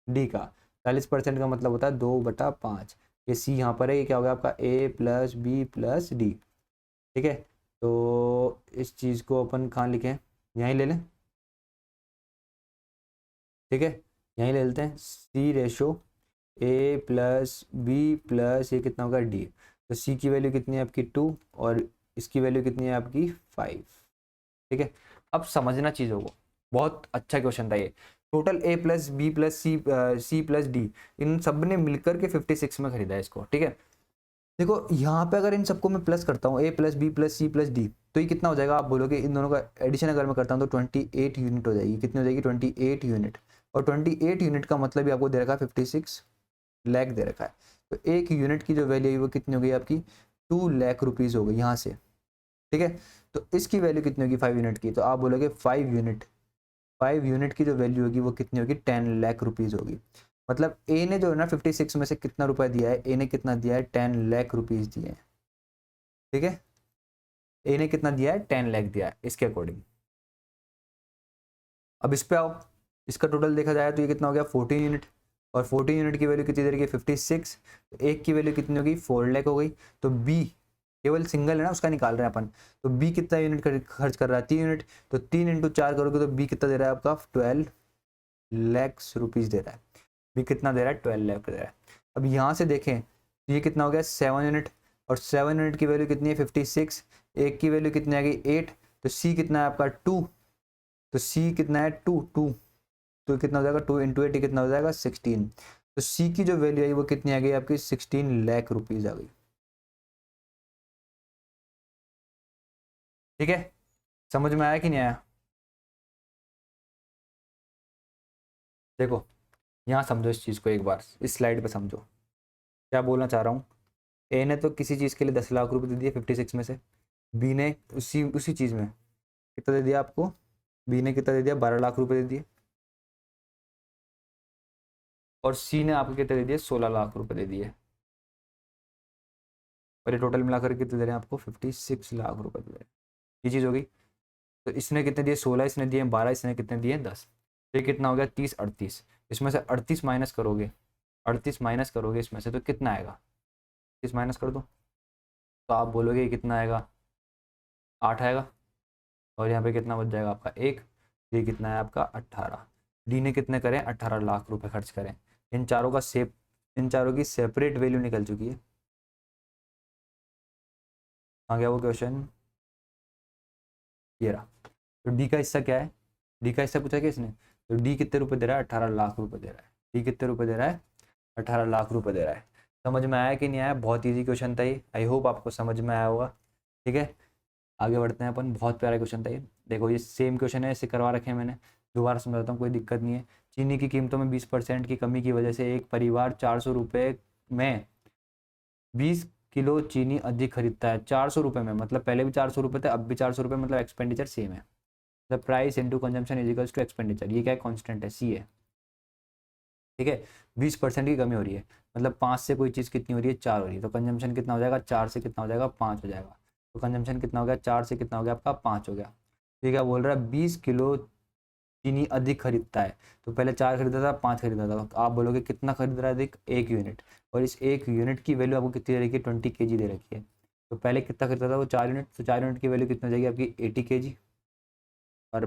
डी का। 40% का मतलब होता है 2/5, ये सी यहाँ पर है, ये क्या होगा आपका ए प्लस बी प्लस डी, ठीक है। तो इस चीज़ को अपन कहाँ लिखें, यहीं ले लें, ठीक है, यहीं ले लेते हैं C ratio A plus B plus ये कितना होगा डी। तो सी की वैल्यू कितनी है आपकी 2 और इसकी वैल्यू कितनी है आपकी 5। ठीक है, अब समझना चीज़ों को, बहुत अच्छा क्वेश्चन था ये। Total A plus B plus C plus D, इन सब ने मिलकर के 56 में खरीदा है इसको। ठीक है, देखो यहाँ पे अगर इन सबको मैं प्लस करता हूँ A plus B plus C plus D, तो ये कितना हो जाएगा, आप बोलोगे इन दोनों का एडिशन अगर मैं करता हूँ तो 28 यूनिट हो जाएगी। कितनी हो जाएगी 28 यूनिट। और 28 यूनिट का मतलब ही आपको दे रखा है 56 लाख दे रखा है। तो एक यूनिट की जो वैल्यू है वो कितनी हो गई आपकी 2 लाख रुपीज़ हो गई यहाँ से। ठीक है, तो इसकी वैल्यू कितनी होगी 5 यूनिट की, तो आप बोलोगे 5 यूनिट की जो वैल्यू होगी वो कितनी होगी 10 लाख रुपीज़ होगी। मतलब ए ने जो है ना 56 में से कितना रुपया दिया है, ए ने कितना दिया है 10 लाख रुपीज़ दिए हैं। ठीक है, ए ने कितना दिया है 10 लाख दिया है इसके अकॉर्डिंग। अब इस पे आओ, इसका टोटल देखा जाए तो ये कितना हो गया 14 यूनिट, और 14 यूनिट की वैल्यू कितनी दे रही है 56, तो एक की वैल्यू कितनी होगी 4 लाख हो गई। तो बी केवल सिंगल है ना उसका निकाल रहे हैं अपन, तो बी कितना यूनिट खर्च कर रहा है 3 यूनिट, तो 3 इंटू 4 करोगे तो बी कितना दे रहा है आपका 12 लाख रुपीज़ दे रहा है। बी कितना दे रहा है 12 लाख दे रहा है। अब यहाँ से देखें तो ये कितना हो गया 7 यूनिट, और 7 यूनिट की वैल्यू कितनी है 56, एक की वैल्यू कितनी आ गई 8, तो सी कितना है आपका 2, तो सी कितना है 2 तो कितना हो जाएगा 2 इंटू 8 कितना हो जाएगा 16। तो सी की जो वैल्यू आई वो कितनी आ गई आपकी 16 लाख रुपीज़ आ गई। ठीक है, समझ में आया कि नहीं आया? देखो यहाँ समझो इस चीज़ को एक बार, इस स्लाइड पे समझो क्या बोलना चाह रहा हूँ। ए ने तो किसी चीज़ के लिए 10 लाख रुपए दे दिए 56 में से, बी ने उसी उसी चीज़ में कितना दे दिया आपको, बी ने कितना दे दिया 12 लाख रुपए दे दिए, और सी ने आपको कितने दे दिए 16 लाख रुपए दे दिए, और ये टोटल मिलाकर कितने दे रहे हैं आपको 56 लाख रुपए दे रहे हैं। ये चीज़ होगी। तो इसने कितने दिए 16, इसने दिए 12, इसने कितने दिए 10, तो ये कितना हो गया 30 38, इसमें से 38 माइनस करोगे, 38 माइनस करोगे इसमें से तो कितना आएगा, 30 माइनस कर दो तो आप बोलोगे ये कितना आएगा 8 आएगा, और यहाँ पे कितना बच जाएगा आपका एक, ये कितना है आपका 18। डी ने कितने करें 18 लाख रुपए खर्च करें। इन चारों का सेप इन चारों की सेपरेट वैल्यू निकल चुकी है। आ गया वो क्वेश्चन, ये रहा। तो डी का हिस्सा क्या है, डी का हिस्सा पूछा क्या इसने, तो डी कितने रुपए दे रहा है 18 लाख रुपए दे रहा है। डी कितने रुपए दे रहा है 18 लाख रुपए दे रहा है। समझ में आया कि नहीं आया? बहुत ईजी क्वेश्चन था ये, आई होप आपको समझ में आया होगा। ठीक है, आगे बढ़ते हैं अपन। बहुत प्यारा क्वेश्चन था ये। देखो ये सेम क्वेश्चन है, इसे करवा रखे हैं मैंने, दोबारा समझाता हूँ, कोई दिक्कत नहीं है। चीनी की कीमतों में 20% की कमी की वजह से एक परिवार 400 रुपये में 20 किलो चीनी अधिक खरीदता है। 400 रुपये में, मतलब पहले भी 400 रुपये थे, अब भी 400 रुपये, मतलब एक्सपेंडिचर सेम है। The price into consumption equals to expenditure, ये क्या है कॉन्स्टेंट है, सी है। ठीक है, 20% की कमी हो रही है, मतलब 5 से कोई चीज़ कितनी हो रही है 4 हो रही है, तो कंजम्पशन कितना हो जाएगा 4 से कितना हो जाएगा 5 हो जाएगा। तो कंजम्पशन कितना हो गया 4 से कितना हो गया आपका 5 हो गया। तो क्या बोल रहा है 20 किलो चीनी अधिक खरीदता है, तो पहले 4 खरीदा था 5 खरीदा था, तो आप बोलोगे कितना खरीद रहा है अधिक, 1 यूनिट, और इस 1 यूनिट की वैल्यू आपको कितनी दे रखी है 20 kg दे रखी है। तो पहले कितना खरीदा था वो 4 यूनिट, तो 4 यूनिट की वैल्यू कितनी हो जाएगी आपकी 80 kg, और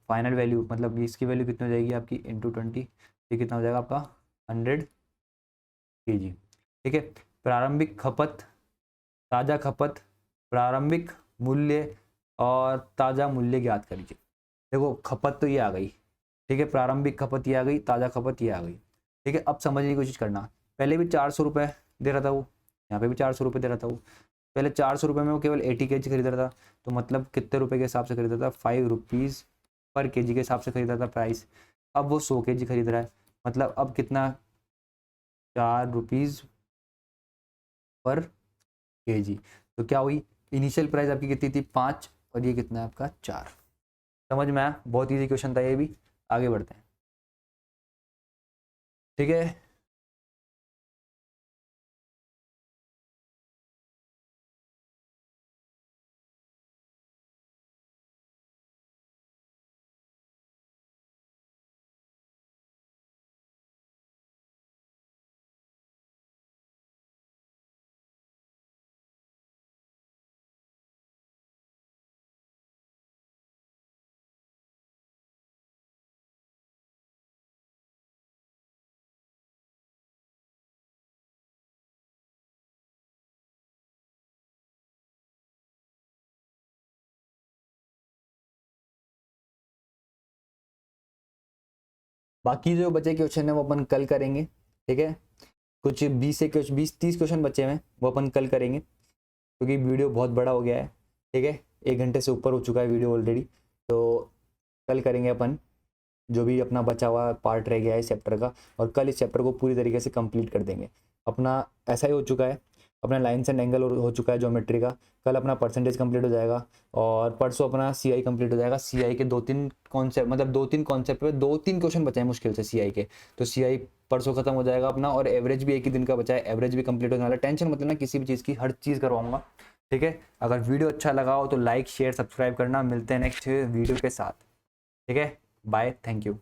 फाइनल वैल्यू मतलब इसकी वैल्यू कितनी हो जाएगी आपकी इंटू 20, ये कितना हो जाएगा आपका 100 kg। ठीक है, प्रारंभिक खपत, ताज़ा खपत, प्रारंभिक मूल्य और ताज़ा मूल्य ज्ञात करिए। देखो खपत तो ये आ गई, ठीक है, प्रारंभिक खपत ये आ गई, ताज़ा खपत ये आ गई। ठीक है, अब समझने की कोशिश करना, पहले भी 400 रुपये दे रहा था वो, यहाँ पे भी 400 रुपये दे रहा था वो। पहले 400 रुपये में वो केवल 80 kg खरीद रहा था, तो मतलब कितने रुपए के हिसाब से खरीदा था 5 रुपीज़ पर केजी के हिसाब से खरीदा था प्राइस। अब वो 100 kg खरीद रहा है, मतलब अब कितना 4 रुपीज़ पर केजी। तो क्या हुई, इनिशियल प्राइस आपकी कितनी थी 5, और ये कितना है आपका 4। समझ में आया? बहुत ईजी क्वेश्चन था ये भी। आगे बढ़ते हैं। ठीक है। बाकी जो बचे क्वेश्चन है वो अपन कल करेंगे, ठीक है। कुछ 20 क्वेश्चन बचे हैं वो अपन कल करेंगे, क्योंकि वीडियो बहुत बड़ा हो गया है, ठीक है। 1 घंटे से ऊपर हो चुका है वीडियो ऑलरेडी। तो कल करेंगे अपन जो भी अपना बचा हुआ पार्ट रह गया है इस चैप्टर का, और कल इस चैप्टर को पूरी तरीके से कंप्लीट कर देंगे। अपना ऐसा ही हो चुका है, अपना लाइन्स एंड एंगल हो चुका है ज्योमेट्री का। कल अपना परसेंटेज कंप्लीट हो जाएगा, और परसों अपना सीआई कंप्लीट हो जाएगा। सीआई के 2-3 कॉन्सेप्ट, मतलब 2-3 कॉन्सेप्ट पे 2-3 क्वेश्चन बचे हैं मुश्किल से सीआई के। तो सीआई परसों खत्म हो जाएगा अपना, और एवरेज भी एक ही दिन का बचा है, एवरेज भी कंप्लीट होने वाला है। टेंशन मत लेना किसी भी चीज़ की, हर चीज़ करवाऊंगा, ठीक है। अगर वीडियो अच्छा लगा हो तो लाइक शेयर सब्सक्राइब करना। मिलते हैं नेक्स्ट वीडियो के साथ, ठीक है। Bye, thank you.